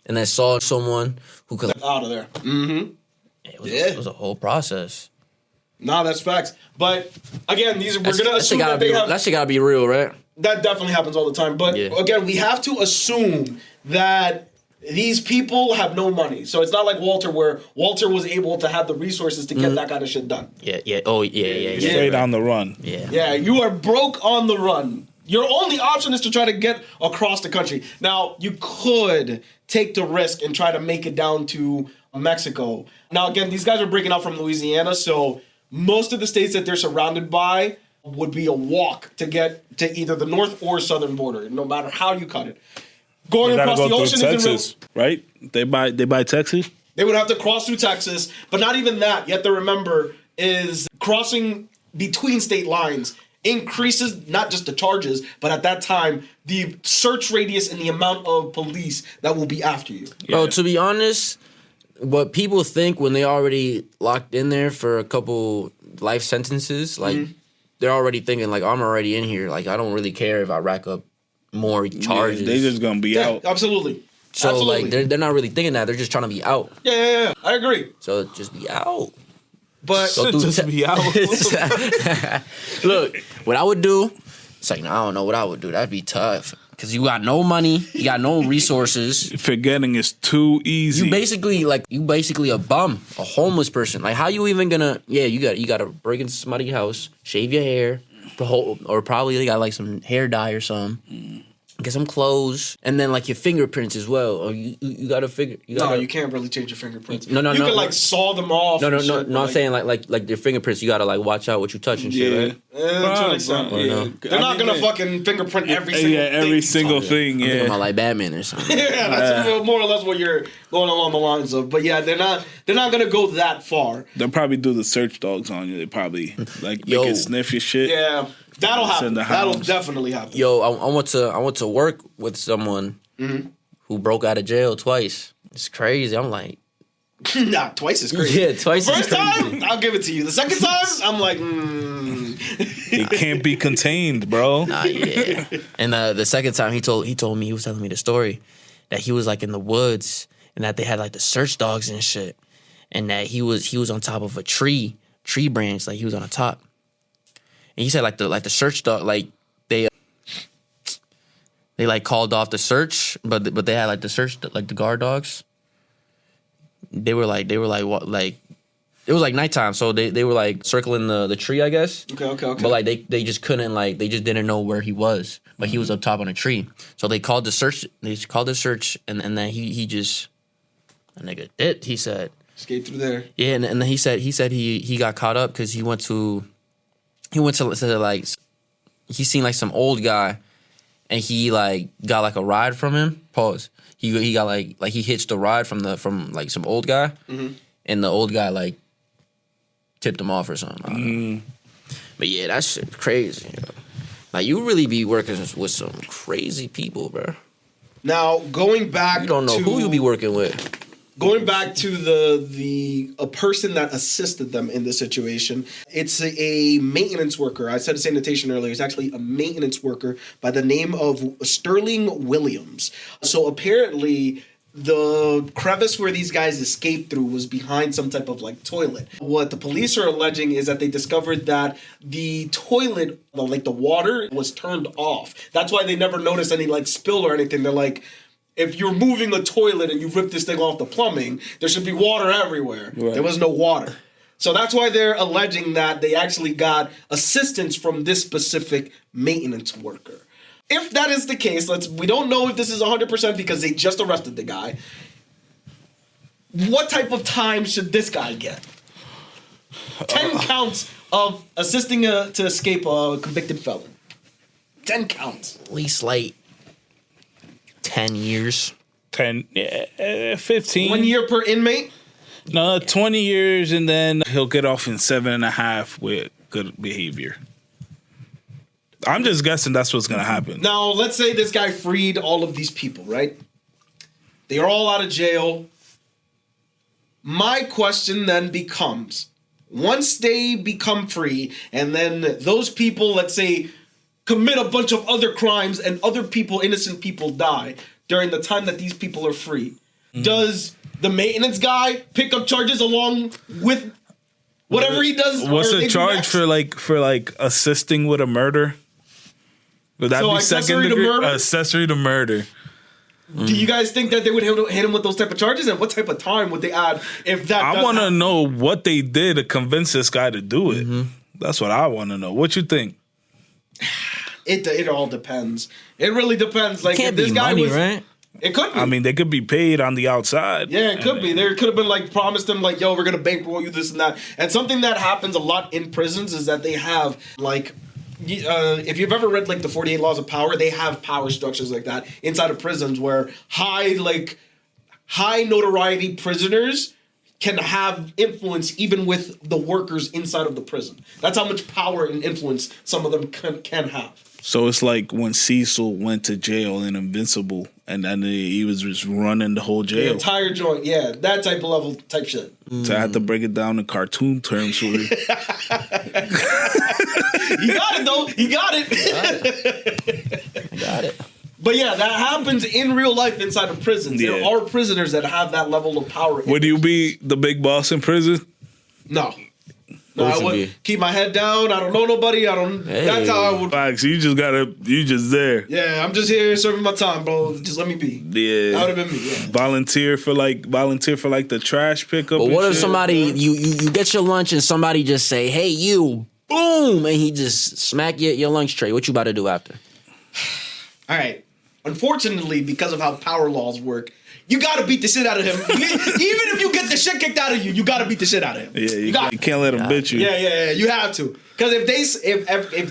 and then Saul someone who could.
out of there.
It was a whole process.
Nah, that's facts. But again, we're gonna
That
assume
shit gotta
that they
be.
have.
That shit gotta be real, right?
That definitely happens all the time. But
Yeah.
again, we have to assume that these people have no money. So it's not like Walter, where Walter was able to have the resources to get that kind of shit done.
Yeah. Oh, yeah.
Straight on the run.
Yeah.
Yeah, you are broke on the run. Your only option is to try to get across the country. Now, you could take the risk and try to make it down to Mexico. Now, again, these guys are breaking out from Louisiana, so most of the states that they're surrounded by would be a walk to get to either the north or southern border, no matter how you cut it. Going
They gotta
across the
go
ocean
through
isn't
Texas, right? They buy Texas.
They would have to cross through Texas, but not even that. You have to remember is crossing between state lines increases not just the charges, but at that time, the search radius and the amount of police that will be after you.
Bro, to be honest, what people think when they already locked in there for a couple life sentences, like they're already thinking like I'm already in here. Like I don't really care if I rack up more charges.
Yeah, they just gonna be
Yeah,
out.
absolutely.
so
Absolutely.
like they're not really thinking that. They're just trying to be out.
Yeah. I agree.
So just be out.
But
Go through
Just be out.
Look, what I would do, it's like, I don't know what I would do. That'd be tough. Because you got no money, you got no resources.
Forgetting is too easy.
You basically a bum, a homeless person. Like how you even gonna you gotta break into somebody's house, shave your hair, or probably they got like some hair dye or something. Get some clothes, and then like your fingerprints as well. Or you gotta figure.
no, you can't really change your fingerprints.
No,
You can like saw them off.
No,
and shit,
I'm saying like your fingerprints. You gotta like watch out what you touch and shit, right?
to an extent,
Bro,
yeah.
no.
They're not gonna fucking fingerprint every single thing.
every single
you
thing.
I'm thinking
Yeah,
about like Batman or something.
Yeah, that's more or less what you're going along the lines of. But yeah, they're not gonna go that far.
they'll probably do the search dogs on you. They probably like
Yo.
make it sniff your shit.
Yeah, that'll happen.
Send the
That'll
hounds.
definitely happen.
Yo, I went to work with someone who broke out of jail twice. It's crazy. I'm like,
Nah, twice is crazy.
yeah, twice.
First
is crazy.
time, I'll give it to you. The second time, I'm like,
It can't be contained, bro.
Nah, yeah. And the second time he told me, he was telling me the story that he was like in the woods and that they had like the search dogs and shit, and that he was on top of a tree branch, like he was on the top. And he said like the search dog, like they like called off the search, but they had like the search, like the guard dogs. They were like what, like it was like nighttime, so they were like circling the tree, I guess.
okay.
But like they just couldn't, like they just didn't know where he was, but he was up top on a tree. So they called the search. They called the search, and then he just, a nigga did. He said,
Skate through there.
yeah, and then he said he got caught up because he went to like he seen like some old guy, and he like got like a ride from him. Pause. He got like he hitched a ride from like some old guy, and the old guy like tipped him off or something. I don't know. But yeah, that shit crazy. Yo. Like you really be working with some crazy people, bro.
Now going back,
You don't know
to,
who you be working with.
Going back to a person that assisted them in this situation, it's a maintenance worker. I said a sanitation earlier. It's actually a maintenance worker by the name of Sterling Williams. So apparently the crevice where these guys escaped through was behind some type of like toilet. What the police are alleging is that they discovered that the toilet, like the water, was turned off. That's why they never noticed any like spill or anything. They're like, if you're moving a toilet and you rip this thing off the plumbing, there should be water everywhere.
Right.
There was no water. So that's why they're alleging that they actually got assistance from this specific maintenance worker. If that is the case, we don't know if this is 100% because they just arrested the guy. What type of time should this guy get? 10 counts of assisting to escape a convicted felon. 10 counts.
At least like 10 years.
15.
1 year per inmate?
No, 20 years, and then he'll get off in 7.5 with good behavior. I'm just guessing that's what's going to happen.
Now, let's say this guy freed all of these people, right? They are all out of jail. My question then becomes, once they become free, and then those people, let's say, commit a bunch of other crimes and other people, innocent people, die during the time that these people are free, does the maintenance guy pick up charges along with whatever he does?
What's the charge for like assisting with a murder? Would that be second degree? Accessory to murder.
Do you guys think that they would hit him with those type of charges, and what type of time would they add if that?
I want to know what they did to convince this guy to do it. That's what I want to know. What you think?
It all depends. It really depends. Like,
Can't
if this
be
guy
money,
was,
right?
It could be.
I mean, they could be paid on the outside.
Yeah, it could be. There could have been like promised them like, yo, we're gonna bankroll you this and that. And something that happens a lot in prisons is that they have like, if you've ever read like the 48 Laws of Power, they have power structures like that inside of prisons where high notoriety prisoners can have influence even with the workers inside of the prison. That's how much power and influence some of them can have.
So it's like when Cecil went to jail in Invincible, and then he was just running the whole
The
jail.
entire joint, yeah, that type of level type shit.
So I had to break it down in cartoon terms for you.
You got it though. You got it.
Got it.
But yeah, that happens in real life inside of prisons. There
Yeah.
are prisoners that have that level of power.
Would you be the big boss in prison?
No.
What
I
would you
would
be?
keep my head down. I don't know nobody. I don't.
Hey.
That's how I would.
Facts. You just there.
Yeah, I'm just here serving my time, bro. Just let me be.
Yeah.
That would have been me. Yeah.
Volunteer for like the trash pickup.
But
and
what if
shit?
somebody, you get your lunch and somebody just say, hey, you, boom, and he just smack your lunch tray. What you about to do after?
All right. Unfortunately, because of how power laws work, you gotta beat the shit out of him. Even if you get the shit kicked out of you, you gotta beat the shit out of him.
Yeah, you can't let them bitch you.
Yeah. You have to, because if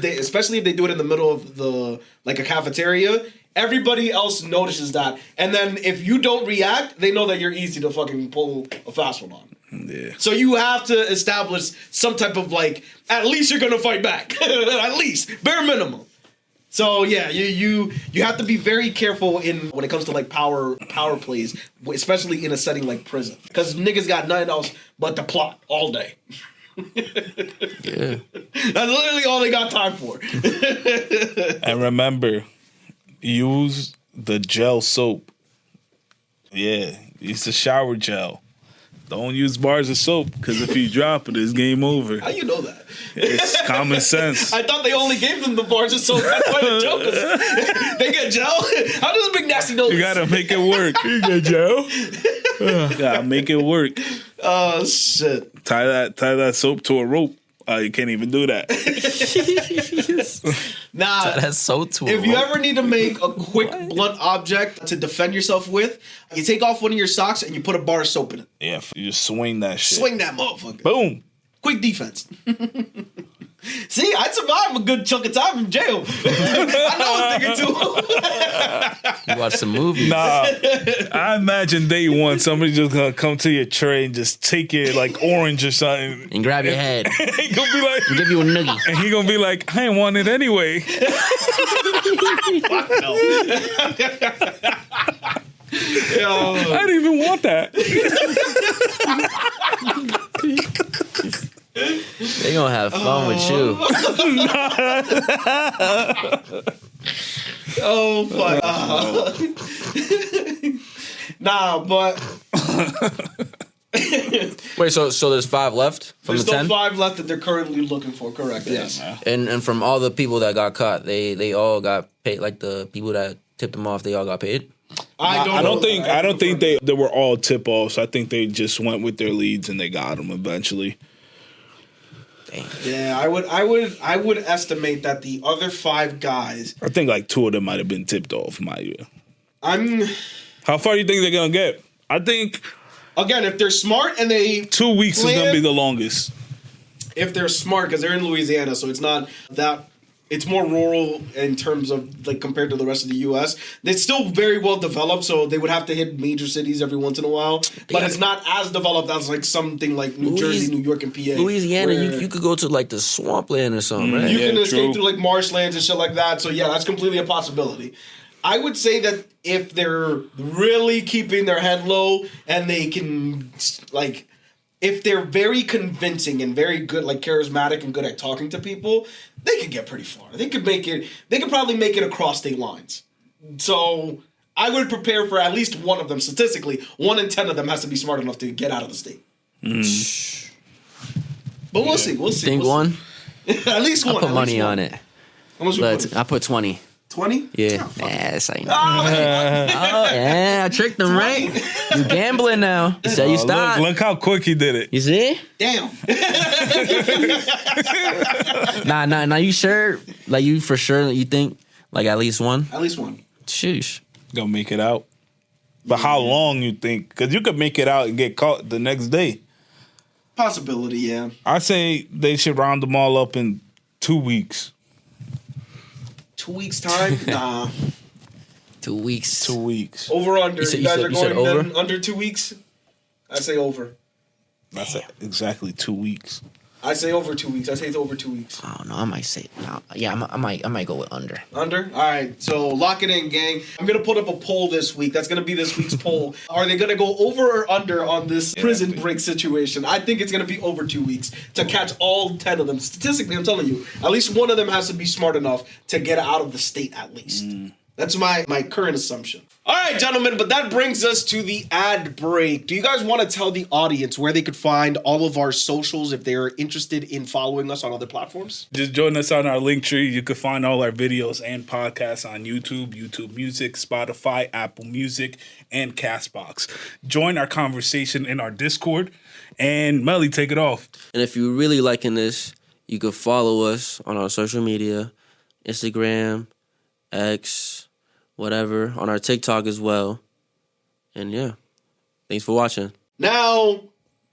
they, especially if they do it in the middle of the like a cafeteria, everybody else notices that, and then if you don't react, they know that you're easy to fucking pull a fast one on.
Yeah.
So you have to establish some type of like, at least you're gonna fight back, at least bare minimum. So yeah, you have to be very careful when it comes to like power plays, especially in a setting like prison, because niggas got nothing else but to plot all day.
Yeah.
That's literally all they got time for.
And remember, use the gel soap. Yeah, use the shower gel. Don't use bars of soap, because if you drop it, it's game over.
How you know that?
It's common sense.
I thought they only gave them the bars of soap. That's why the joke is. They get gel? How does Big Nasty know
You
this?
gotta make it work. You get gel. Gotta make it work.
Oh, shit.
Tie that soap to a rope. You can't even do that.
Nah.
That's so too.
If you ever need to make a quick blunt object to defend yourself with, you take off one of your socks and you put a bar of soap in it.
Yeah, you just swing that shit.
Swing that motherfucker.
Boom.
Quick defense. See, I'd survive a good chunk of time in jail. I know a thing or two.
You watch some movies.
Nah, I imagine day one somebody just gonna come to your tray and just take your like orange or something
And grab your head.
he gonna be like,
Give you a noogie.
and he gonna be like, I ain't want it anyway. I didn't even want that.
They gonna have fun with you.
Oh, fuck. Nah, but
Wait, so there's 5 left from
there's
the
still
10?
5 left that they're currently looking for, correct? Yes.
And from all the people that got caught, they all got paid. Like the people that tipped them off, they all got paid.
I don't think they were all tip offs. I think they just went with their leads and they got them eventually.
Damn.
Yeah, I would estimate that the other 5 guys.
I think like 2 of them might have been tipped off.
I'm
How far do you think they're gonna get? I think
again, if they're smart and they
2 weeks is gonna be the longest.
if they're smart, because they're in Louisiana, so it's not that It's more rural in terms of like compared to the rest of the U.S. It's still very well developed, so they would have to hit major cities every once in a while. But it's not as developed as like something like New Jersey, New York, and PA.
Louisiana, you could go to like the swampland or something, right?
You can
Yeah,
escape
true.
through like marshlands and shit like that. So yeah, that's completely a possibility. I would say that if they're really keeping their head low and they can like. If they're very convincing and very good, like charismatic and good at talking to people, they could get pretty far. They could make it. They could probably make it across state lines. So I would prepare for at least one of them. Statistically, 1 in 10 of them has to be smart enough to get out of the state. But we'll see. We'll see.
Think
we'll
one?
see. At least one.
I put money on it.
How much you put?
I put 20.
20?
Yeah.
Oh, fuck.
Nah, that's like.
Oh,
Yeah, I tricked them, right? You gambling now. You said you stopped.
Look how quick he did it.
You see?
damn.
Nah. You sure? Like you for sure? You think like at least one?
At least one.
Sheesh.
Gonna make it out. But how long you think? Because you could make it out and get caught the next day.
Possibility, yeah.
I say they should round them all up in 2 weeks.
2 weeks time? Nah.
2 weeks.
2 weeks.
Over under.
You said-
You
you
guys
said-
are
you said
going
over?
then under 2 weeks? I say over.
That's exactly 2 weeks.
I say over 2 weeks. I say it's over 2 weeks.
I don't know. I might say no. Yeah, I might go with under.
Under? All right. So lock it in, gang. I'm going to put up a poll this week. That's going to be this week's poll. Are they going to go over or under on this prison break situation? I think it's going to be over 2 weeks to catch all 10 of them. Statistically, I'm telling you, at least one of them has to be smart enough to get out of the state at least. That's my current assumption. All right, gentlemen, but that brings us to the ad break. Do you guys want to tell the audience where they could find all of our socials if they are interested in following us on other platforms?
Just join us on our link tree. You can find all our videos and podcasts on YouTube, YouTube Music, Spotify, Apple Music, and Castbox. Join our conversation in our Discord. And Melly, take it off.
And if you're really liking this, you can follow us on our social media, Instagram, X, whatever, on our TikTok as well. And yeah, thanks for watching.
Now,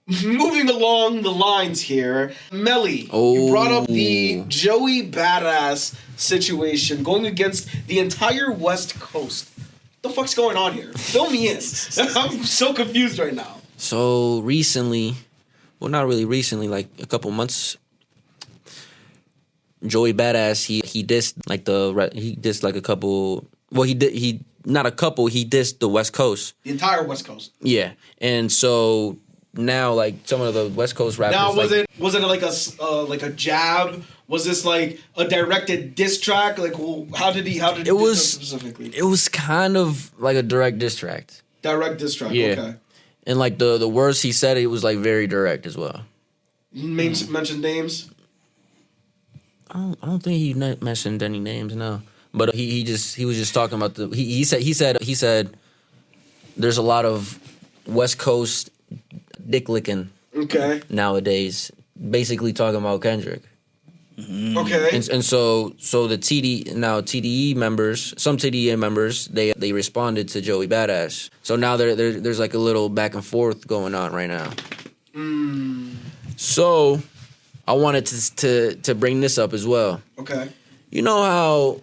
moving along the lines here, Melly, you brought up the Joey Badass situation going against the entire West Coast. What the fuck's going on here? Fill me in. I'm so confused right now.
So recently, well, not really recently, like a couple months, Joey Badass, he dissed like a couple. Well, he dissed the West Coast.
The entire West Coast.
Yeah, and so now like some of the West Coast rappers.
Now, was
like,
it like a jab? Was this like a directed diss track? Like, well, how did he diss them specifically?
It was kind of like a direct diss track.
Direct diss track.
Yeah.
Okay.
And like the words he said, it was like very direct as well.
Mentioned names.
I don't think he mentioned any names, no. But he was just talking about he said there's a lot of West Coast dick licking nowadays, basically talking about Kendrick.
Okay.
And so the TDE members, some TDE members, they responded to Joey Badass. So now there's like a little back and forth going on right now. So I wanted to bring this up as well.
Okay.
You know how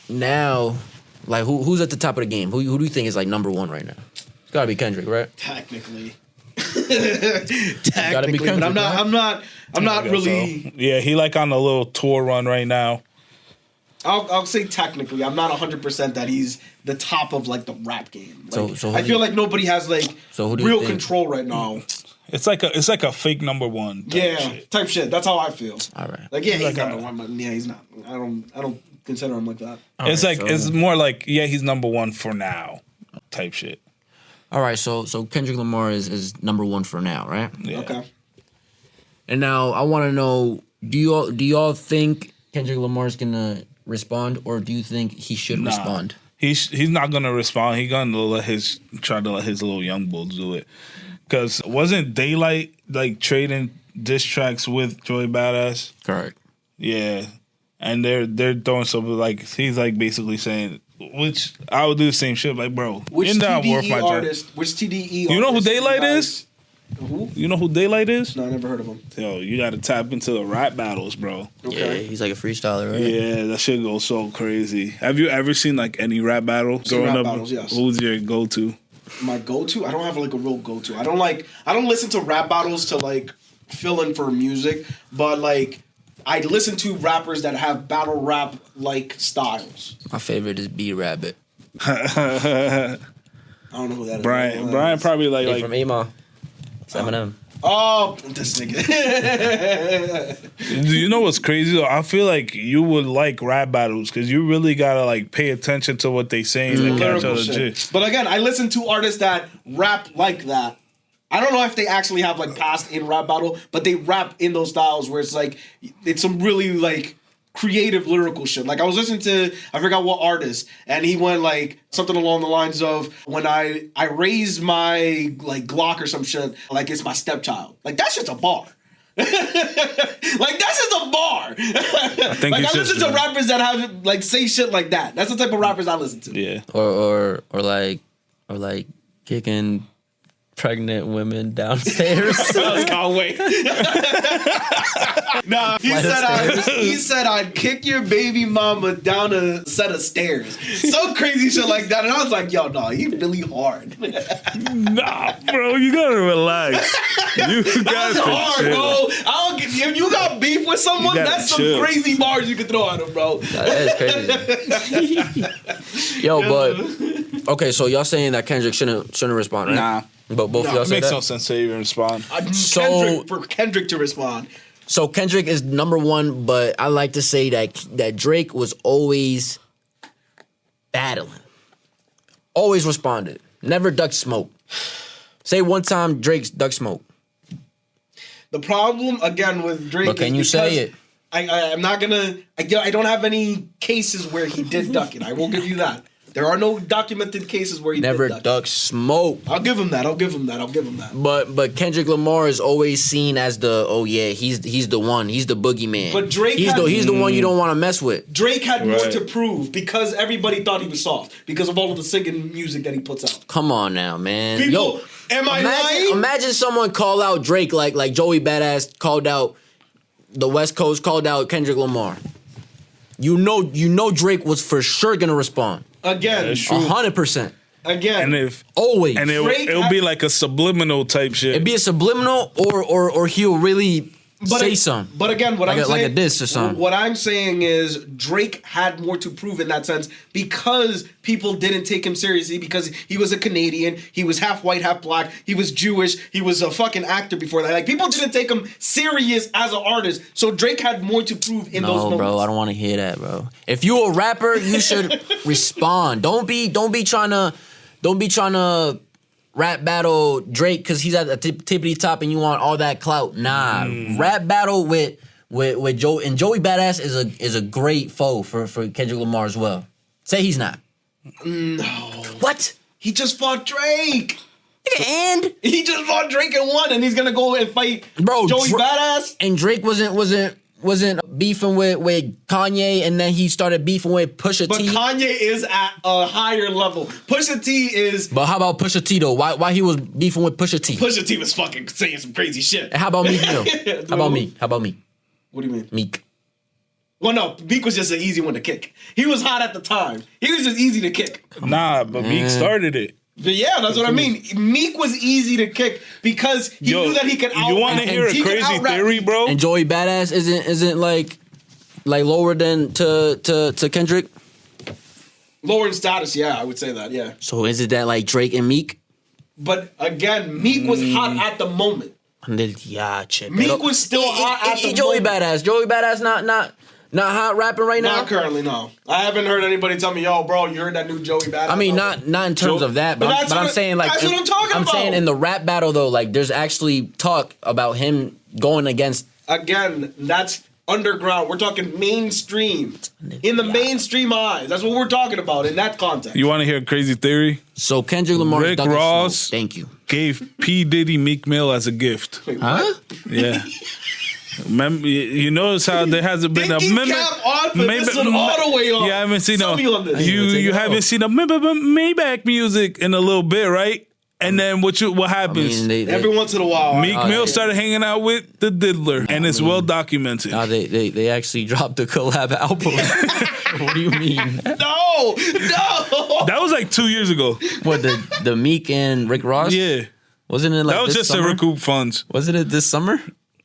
now, like who's at the top of the game? Who do you think is like number one right now? It's gotta be Kendrick, right?
Technically,
Gotta be Kendrick,
but I'm not really.
So. Yeah, he like on a little tour run right now.
I'll say technically, I'm not 100% that he's the top of like the rap game. Like,
So
I feel like nobody has like
who do you
real
think?
control right now.
It's like a fake number one.
Type shit. That's how I feel.
All right.
Like he's
like
number one, but yeah, he's not. I don't consider him like that.
It's
right,
like
so-
it's more like he's number one for now, type shit.
All right, so Kendrick Lamar is number one for now, right?
Yeah.
Okay.
And now I want to know: do y'all think Kendrick Lamar's gonna respond, or do you think he should respond?
He's not gonna respond. He's gonna try to let his little young bulls do it. Because wasn't Daylight like trading diss tracks with Joey Badass?
Correct.
Yeah, and they're throwing something like he's like basically saying, which I would do the same shit. Like, bro,
Which
you're not worth
TDE
my time.
artist? Which TDE?
You know who
artist
Daylight
guys-
is?
Who?
You know who Daylight is?
No, I never heard of him.
Yo, you got to tap into the rap battles, bro.
Okay.
Yeah, he's like a freestyler, right?
Yeah, that shit goes so crazy. Have you ever seen like any rap battle growing
rap
up?
battles, yes.
Who's your go-to?
My go-to? I don't have like a real go-to. I don't listen to rap battles to like fill in for music, but like I listen to rappers that have battle rap like styles.
My favorite is B Rabbit.
I don't know who that is.
Brian probably like
From Ema. It's Eminem.
Oh, this nigga.
Do you know what's crazy though? I feel like you would like rap battles because you really gotta like pay attention to what they saying. Like, catch
Lyrical
all the
shit.
shit.
But again, I listen to artists that rap like that. I don't know if they actually have like passed in rap battle, but they rap in those styles where it's like it's some really like creative lyrical shit. Like I was listening to I forgot what artist, and he went like something along the lines of when I raised my like Glock or some shit, like it's my stepchild. Like that shit's a bar. Like that's just a bar.
I think
like
it's
I listen
just
to rappers that have like say shit like that. That's the type of rappers I listen to.
Yeah.
Or like kicking pregnant women downstairs.
I can't wait. Nah, he said I'd kick your baby mama down a set of stairs. Some crazy shit like that. And I was like, yo, no, he really hard.
Nah, bro, you gotta relax. You
That's
got
hard,
chill.
bro. I don't get, if you got beef with someone,
You gotta
that's some
chill.
crazy bars you can throw at him, bro.
That is crazy. Yo, but okay, so y'all saying that Kendrick shouldn't respond, right?
Nah.
But both of y'all
It
say
makes
that.
no sense to even respond.
For Kendrick to respond.
So Kendrick is number one, but I like to say that Drake was always battling, always responded, never ducked smoke. Say one time Drake's ducked smoke.
The problem again with Drake.
But can you say it?
I'm not gonna. I don't have any cases where he did duck it. I will give you that. There are no documented cases where he
Never
did duck
ducked smoke.
it. I'll give him that.
But Kendrick Lamar is always seen as the he's the one. He's the boogeyman.
But Drake
he's the one you don't want to mess with.
Drake had more
Right.
to prove because everybody thought he was soft because of all of the singing music that he puts out.
Come on now, man.
People, am I lying?
Imagine someone call out Drake like Joey Badass called out the West Coast called out Kendrick Lamar. You know Drake was for sure gonna respond.
Again,
That's true.
100%.
And if
Always.
and
Drake
it'll be like a subliminal type shit.
It'd be a subliminal or he'll really say something.
But again, what
Like
I'm
a-
saying,
like a diss or something.
What I'm saying is Drake had more to prove in that sense because people didn't take him seriously because he was a Canadian, he was half white, half black, he was Jewish, he was a fucking actor before that. Like people didn't take him serious as an artist. So Drake had more to prove in those
No,
moments.
bro, I don't want to hear that, bro. If you a rapper, you should respond. Don't be trying to rap battle Drake because he's at the tippity top and you want all that clout. Nah, rap battle with Joe and Joey Badass is a great foe for Kendrick Lamar as well. Say he's not.
No.
What?
He just fought Drake.
And
He just fought Drake and won, and he's gonna go and fight
Bro,
Joey Badass.
and Drake wasn't beefing with Kanye, and then he started beefing with Pusha
But
T.
Kanye is at a higher level. Pusha T is.
But how about Pusha T though? Why he was beefing with Pusha T?
Pusha T was fucking saying some crazy shit.
And how about Meek Mill? How about Meek? How about Meek?
What do you mean?
Meek.
Well, no, Meek was just an easy one to kick. He was hot at the time. He was just easy to kick.
Nah, but Meek started it.
But yeah, that's what I mean. Meek was easy to kick because he knew that he could out.
You want to hear a
he could
crazy
out-rap
theory,
Meek.
bro?
And Joey Badass isn't like lower than to Kendrick.
Lower in status, yeah, I would say that, yeah.
So is it that like Drake and Meek?
But again, Meek was hot at the moment.
Yeah, check.
Meek was still hot at the
Joey
moment.
Badass. Joey Badass not hot rapping right now.
Not currently, no. I haven't heard anybody tell me, yo, bro, you heard that new Joey Badass?
I mean, not in terms of that, but,
But
I'm saying like
that's what I'm talking about.
saying in the rap battle though, like there's actually talk about him going against.
Again, that's underground. We're talking mainstream. In the mainstream eyes. That's what we're talking about in that context.
You want to hear a crazy theory?
So Kendrick Lamar,
Rick
Douglas
Ross.
Smoke. Thank you.
Gave P. Diddy Meek Mill as a gift.
Wait,
Huh?
what?
Yeah. Remember, you notice how there hasn't been a
Thinking cap on, but this one all the way on.
You haven't seen
Tell me on this.
you haven't seen a Maybach music in a little bit, right? And then what happens?
Every once in a while,
Meek Mill started hanging out with the Diddler, and it's well documented.
Nah, they actually dropped a collab album. What do you mean?
No.
That was like 2 years ago.
What, the Meek and Rick Ross?
Yeah.
Wasn't it like
that was
this
just
summer?
to recoup funds.
Wasn't it this summer?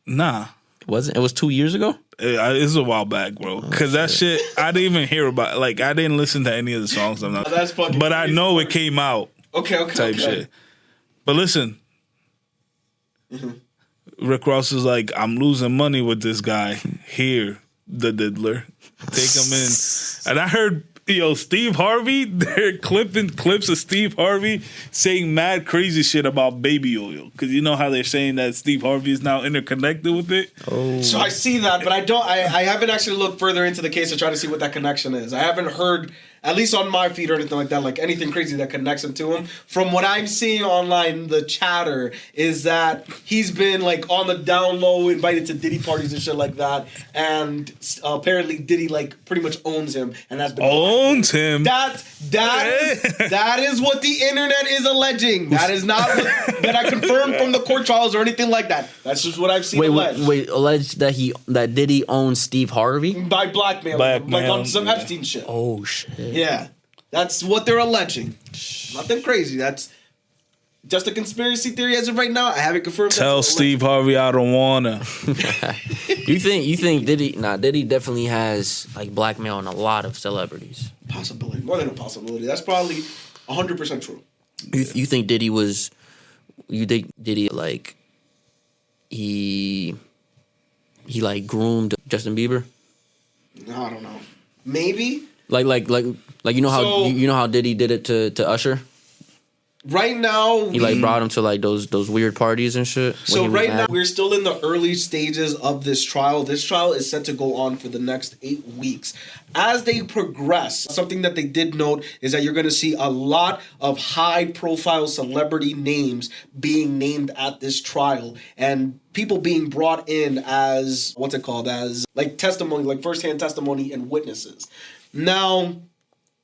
Nah.
Wasn't it? Was 2 years ago?
It's a while back, bro. Because that shit, I didn't even hear about. Like, I didn't listen to any of the songs.
That's fucking.
But I know it came out.
Okay.
Type shit. But listen, Rick Ross is like, I'm losing money with this guy here, the Diddler. Take him in, and I heard. Steve Harvey, they're clipping clips of Steve Harvey saying mad crazy shit about baby oil. Because you know how they're saying that Steve Harvey is now interconnected with it?
Oh.
So I see that, but I haven't actually looked further into the case to try to see what that connection is. I haven't heard, at least on my feed or anything like that, like anything crazy that connects him to him. From what I'm seeing online, the chatter is that he's been like on the down low, invited to Diddy parties and shit like that. And apparently Diddy like pretty much owns him and has been
owns him.
That is what the internet is alleging. That is not what, that I confirmed from the court trials or anything like that. That's just what I've seen alleged.
Wait, alleged that Diddy owns Steve Harvey?
By blackmail. Like on some Epstein shit.
Oh shit.
Yeah. That's what they're alleging. Nothing crazy. That's just a conspiracy theory as of right now. I haven't confirmed.
Tell Steve Harvey I don't wanna.
You think Diddy? Nah, Diddy definitely has like blackmail on a lot of celebrities.
Possibility, more than a possibility. That's probably 100% true.
You think Diddy was? You think Diddy like he like groomed Justin Bieber?
No, I don't know. Maybe.
Like you know how Diddy did it to Usher?
Right now,
he like brought him to like those weird parties and shit.
So right now, we're still in the early stages of this trial. This trial is set to go on for the next 8 weeks. As they progress, something that they did note is that you're going to see a lot of high-profile celebrity names being named at this trial, and people being brought in as as like testimony, like firsthand testimony and witnesses. Now,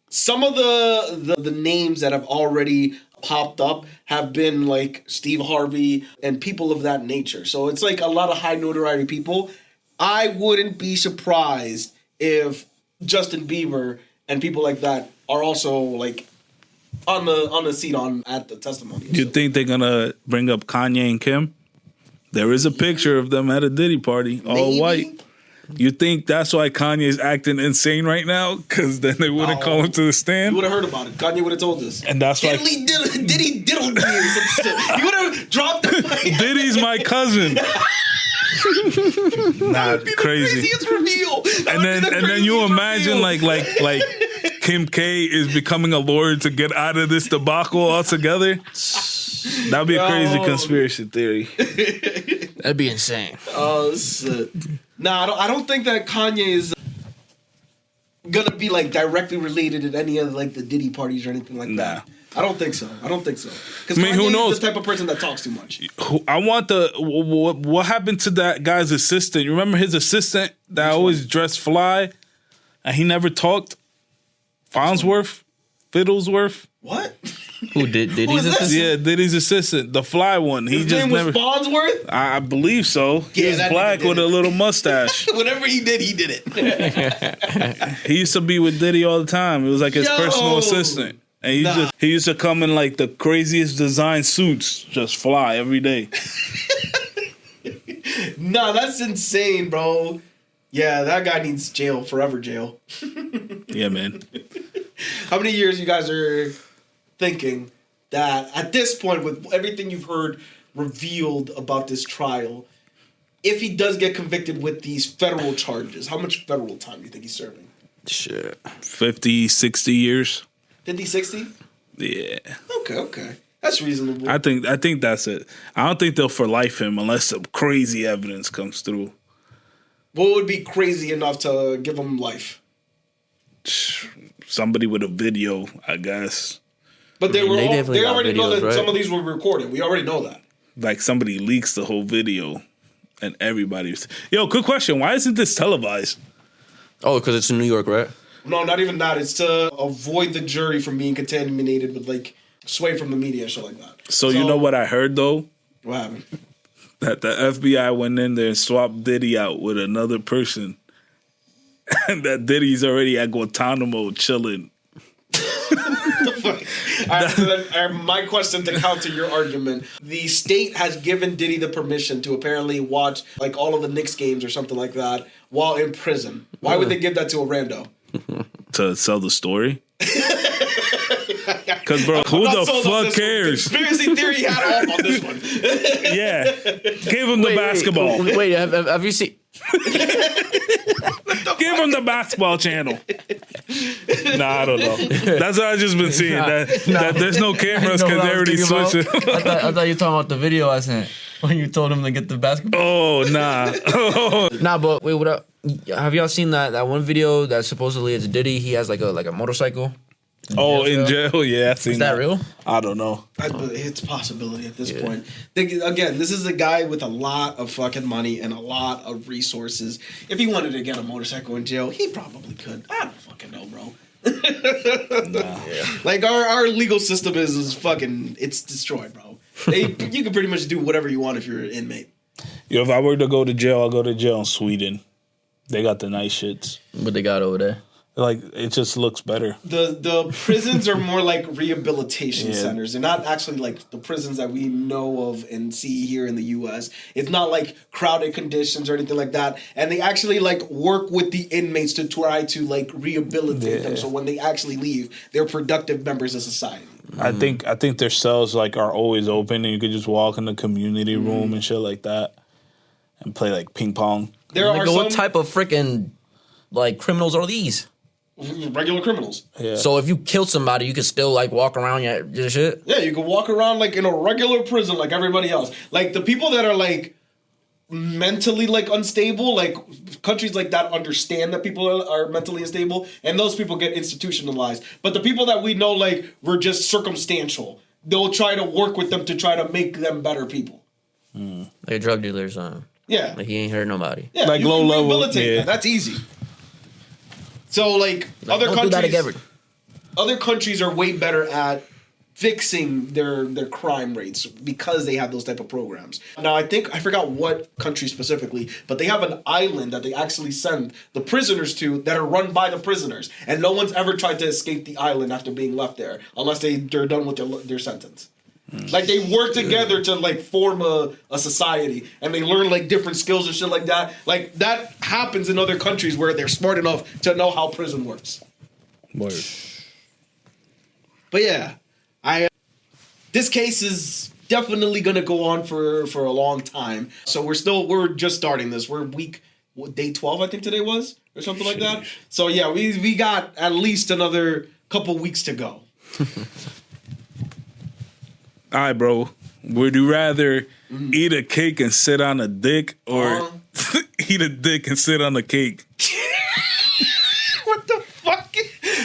some of the names that have already popped up have been like Steve Harvey and people of that nature. So it's like a lot of high notoriety people. I wouldn't be surprised if Justin Bieber and people like that are also like on the seat at the testimony.
You think they're gonna bring up Kanye and Kim? There is a picture of them at a Diddy party, all white. You think that's why Kanye's acting insane right now? Because then they wouldn't call him to the stand?
You would have heard about it. Kanye would have told us.
And that's why...
Diddy diddled me or some shit. You would have dropped the...
Diddy's my cousin. Nah, crazy.
The craziest reveal.
And then you imagine like Kim K is becoming a lawyer to get out of this debacle altogether. That'd be a crazy conspiracy theory.
That'd be insane.
Oh shit. Nah, I don't think that Kanye is gonna be like directly related to any of like the Diddy parties or anything like that. I don't think so. Because
who knows?
Is the type of person that talks too much.
I want what happened to that guy's assistant? You remember his assistant that always dressed fly and he never talked? Fiddlesworth?
What?
Who did Diddy's assistant?
Yeah, Diddy's assistant, the fly one.
His name was Farnsworth?
I believe so. He was black with a little mustache.
Whatever he did it.
He used to be with Diddy all the time. It was like his personal assistant. And he used to come in like the craziest design suits, just fly every day.
Nah, that's insane, bro. Yeah, that guy needs jail, forever jail.
Yeah, man.
How many years you guys are thinking that at this point, with everything you've heard revealed about this trial, if he does get convicted with these federal charges, how much federal time do you think he's serving?
Shit.
50, 60 years.
50, 60?
Yeah.
Okay. That's reasonable.
I think that's it. I don't think they'll for life him unless some crazy evidence comes through.
What would be crazy enough to give him life?
Somebody with a video, I guess.
But they already know that
right?
some of these were recorded. We already know that.
Like somebody leaks the whole video and everybody's... Yo, good question. Why isn't this televised?
Oh, because it's in New York, right?
No, not even that. It's to avoid the jury from being contaminated with like sway from the media and shit like that.
So you know what I heard though?
What happened?
That the FBI went in there and swapped Diddy out with another person. And that Diddy's already at Guantanamo chilling.
All right, so then, my question to counter your argument: the state has given Diddy the permission to apparently watch like all of the Knicks games or something like that while in prison. Why would they give that to a rando?
To sell the story? Because, bro, who the fuck cares?
Conspiracy theory had off on this one.
Yeah. Give him the basketball.
Wait, have you seen...
Give him the basketball channel. Nah, I don't know. That's what I've just been seeing. That there's no cameras because they already switched it.
I thought you were talking about the video I sent when you told him to get the basketball.
Oh, nah.
Nah, but wait, what up? Have y'all seen that one video that supposedly it's Diddy? He has like a motorcycle.
In jail? Yeah, I've seen
Is that real?
I don't know.
It's a possibility at this point. Again, this is a guy with a lot of fucking money and a lot of resources. If he wanted to get a motorcycle in jail, he probably could. I don't fucking know, bro. Like our legal system is fucking, it's destroyed, bro. You can pretty much do whatever you want if you're an inmate.
Yo, if I were to go to jail, I'll go to jail in Sweden. They got the nice shits.
What they got over there?
Like, it just looks better.
The prisons are more like rehabilitation centers. They're not actually like the prisons that we know of and see here in the U.S. It's not like crowded conditions or anything like that. And they actually like work with the inmates to try to like rehabilitate them. So when they actually leave, they're productive members of society.
I think their cells like are always open and you could just walk in the community room and shit like that and play like ping pong.
What type of freaking like criminals are these?
Regular criminals.
Yeah.
So if you kill somebody, you can still like walk around your shit?
Yeah, you can walk around like in a regular prison like everybody else. Like the people that are like mentally like unstable, like countries like that understand that people are mentally unstable and those people get institutionalized. But the people that we know like were just circumstantial, they'll try to work with them to try to make them better people.
Like drug dealers,
Yeah.
like he ain't hurt nobody.
Yeah,
like
you
low
can
level.
rehabilitate
Yeah.
them. That's easy. So like other
don't do that
countries,
again.
other countries are way better at fixing their crime rates because they have those type of programs. Now I forgot what country specifically, but they have an island that they actually send the prisoners to that are run by the prisoners, and no one's ever tried to escape the island after being left there unless they're done with their sentence. Like they work together to like form a society and they learn like different skills and shit like that. Like that happens in other countries where they're smart enough to know how prison works.
Word.
But yeah, this case is definitely gonna go on for a long time. So we're just starting this. We're day 12, I think today was, or something like that. So yeah, we got at least another couple weeks to go.
All right, bro. Would you rather eat a cake and sit on a dick or eat a dick and sit on a cake?
What the fuck?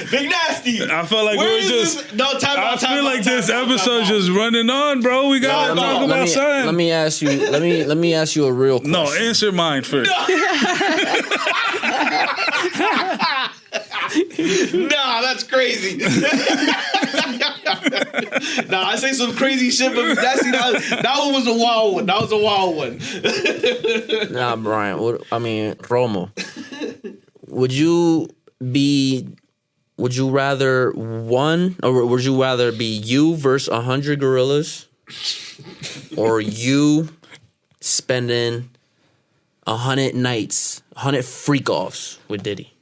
Big Nasty.
I felt like
Where
we were
is
just.
this? No, time
I
out,
feel like this episode's just running on, bro. We gotta talk about something.
Let me ask you. Let me ask you a real question.
No, answer mine first.
Nah, that's crazy. Nah, I say some crazy shit, but that one was a wild one. That was a wild one.
Nah, Brian. Romo. Would you rather would you rather be you versus 100 gorillas, or you spending 100 nights, 100 freak offs with Diddy?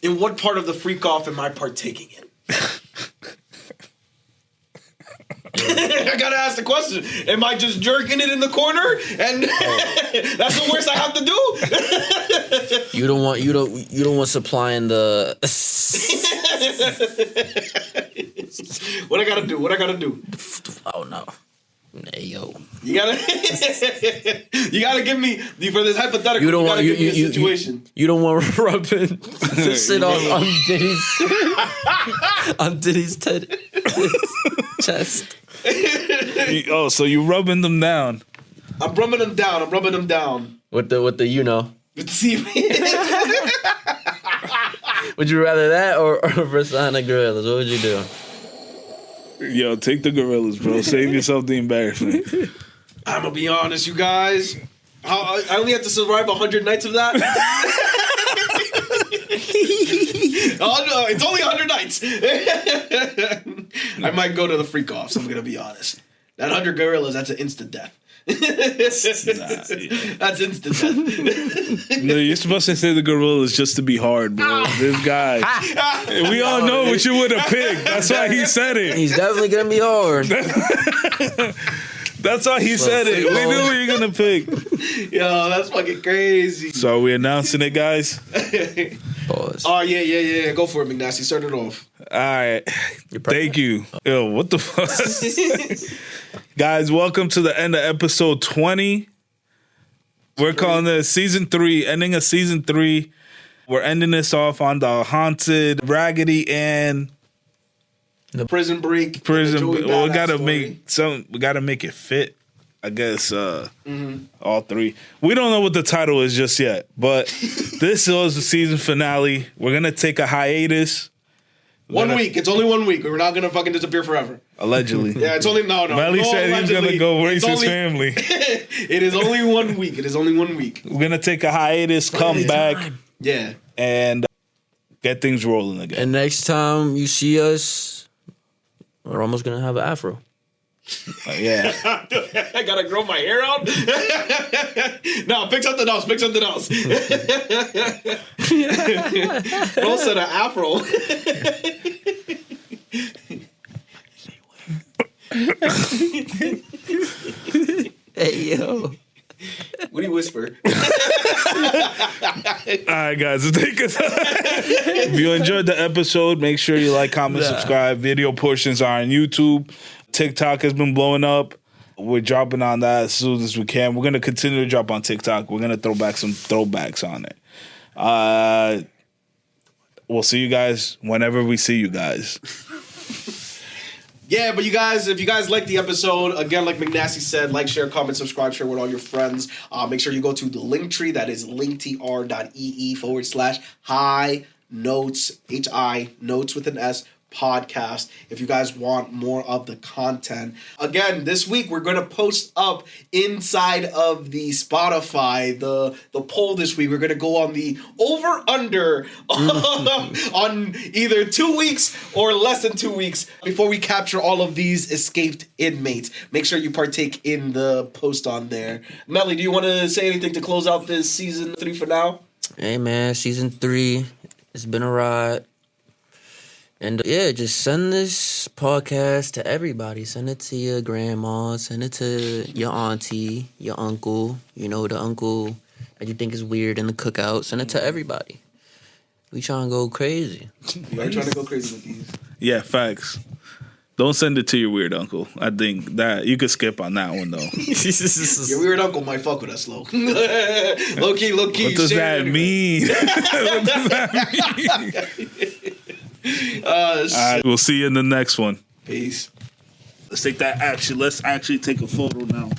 In what part of the freak off am I partaking in? I gotta ask the question. Am I just jerking it in the corner and that's the worst I have to do?
You don't want supplying the
What I gotta do?
Oh no. Hey, yo.
You gotta give me for this hypothetical. You gotta give me a situation.
You don't want rubbing to sit on Diddy's chest.
Oh, so you rubbing them down?
I'm rubbing them down.
With the
See,
Would you rather that or versus 100 gorillas? What would you do?
Yo, take the gorillas, bro. Save yourself the embarrassment.
I'm gonna be honest, you guys. I only have to survive 100 nights of that. Oh no, it's only 100 nights. I might go to the freak offs. I'm gonna be honest. That 100 gorillas, that's an instant death. That's instant death.
No, you're supposed to say the gorillas just to be hard, bro. This guy. We all know what you would have picked. That's why he said it.
He's definitely gonna be hard.
That's why he said it. We knew what you were gonna pick.
Yo, that's fucking crazy.
So are we announcing it, guys?
Pause.
Oh, yeah. Go for it, McNasty. Start it off.
All right. Thank you. Yo, what the fuck? Guys, welcome to the end of episode 20. We're calling this season 3, ending of season 3. We're ending this off on the haunted Raggedy Ann
The prison break.
Well, we gotta
story.
we gotta make it fit. I guess all 3. We don't know what the title is just yet, but this was the season finale. We're gonna take a hiatus.
1 week. It's only 1 week. We're not gonna fucking disappear forever.
Allegedly.
Yeah, it's only no.
Melly said he's gonna go raise his family.
It is only 1 week. It is only 1 week.
We're gonna take a hiatus, come back,
Yeah.
and get things rolling again.
And next time you see us, we're almost gonna have an afro.
Yeah.
I gotta grow my hair out. No, pick something else. Pick something else. Don't set an afro.
Hey yo.
What do you whisper?
All right, guys. If you enjoyed the episode, make sure you like, comment, subscribe. Video portions are on YouTube. TikTok has been blowing up. We're dropping on that as soon as we can. We're going to continue to drop on TikTok. We're going to throw back some throwbacks on it. We'll see you guys whenever we see you guys.
Yeah, but you guys, if you guys like the episode, again, like McNasty said, like, share, comment, subscribe, share with all your friends. Make sure you go to the link tree. That is linktr.ee/high notes, HI, notes with an S, podcast, if you guys want more of the content. Again, this week we're going to post up inside of the Spotify, the poll this week. We're going to go on the over-under on either 2 weeks or less than 2 weeks before we capture all of these escaped inmates. Make sure you partake in the post on there. Melly, do you want to say anything to close out this season 3 for now?
Hey man, season 3, it's been a ride. And yeah, just send this podcast to everybody. Send it to your grandma. Send it to your auntie, your uncle. You know, the uncle that you think is weird in the cookout. Send it to everybody. We trying to go crazy.
You are trying to go crazy with these.
Yeah, facts. Don't send it to your weird uncle. I think that you could skip on that one, though.
Your weird uncle might fuck with us, low. Low key.
What does that mean? What does that mean? All right, we'll see you in the next one.
Peace.
Let's take that action. Let's actually take a photo now.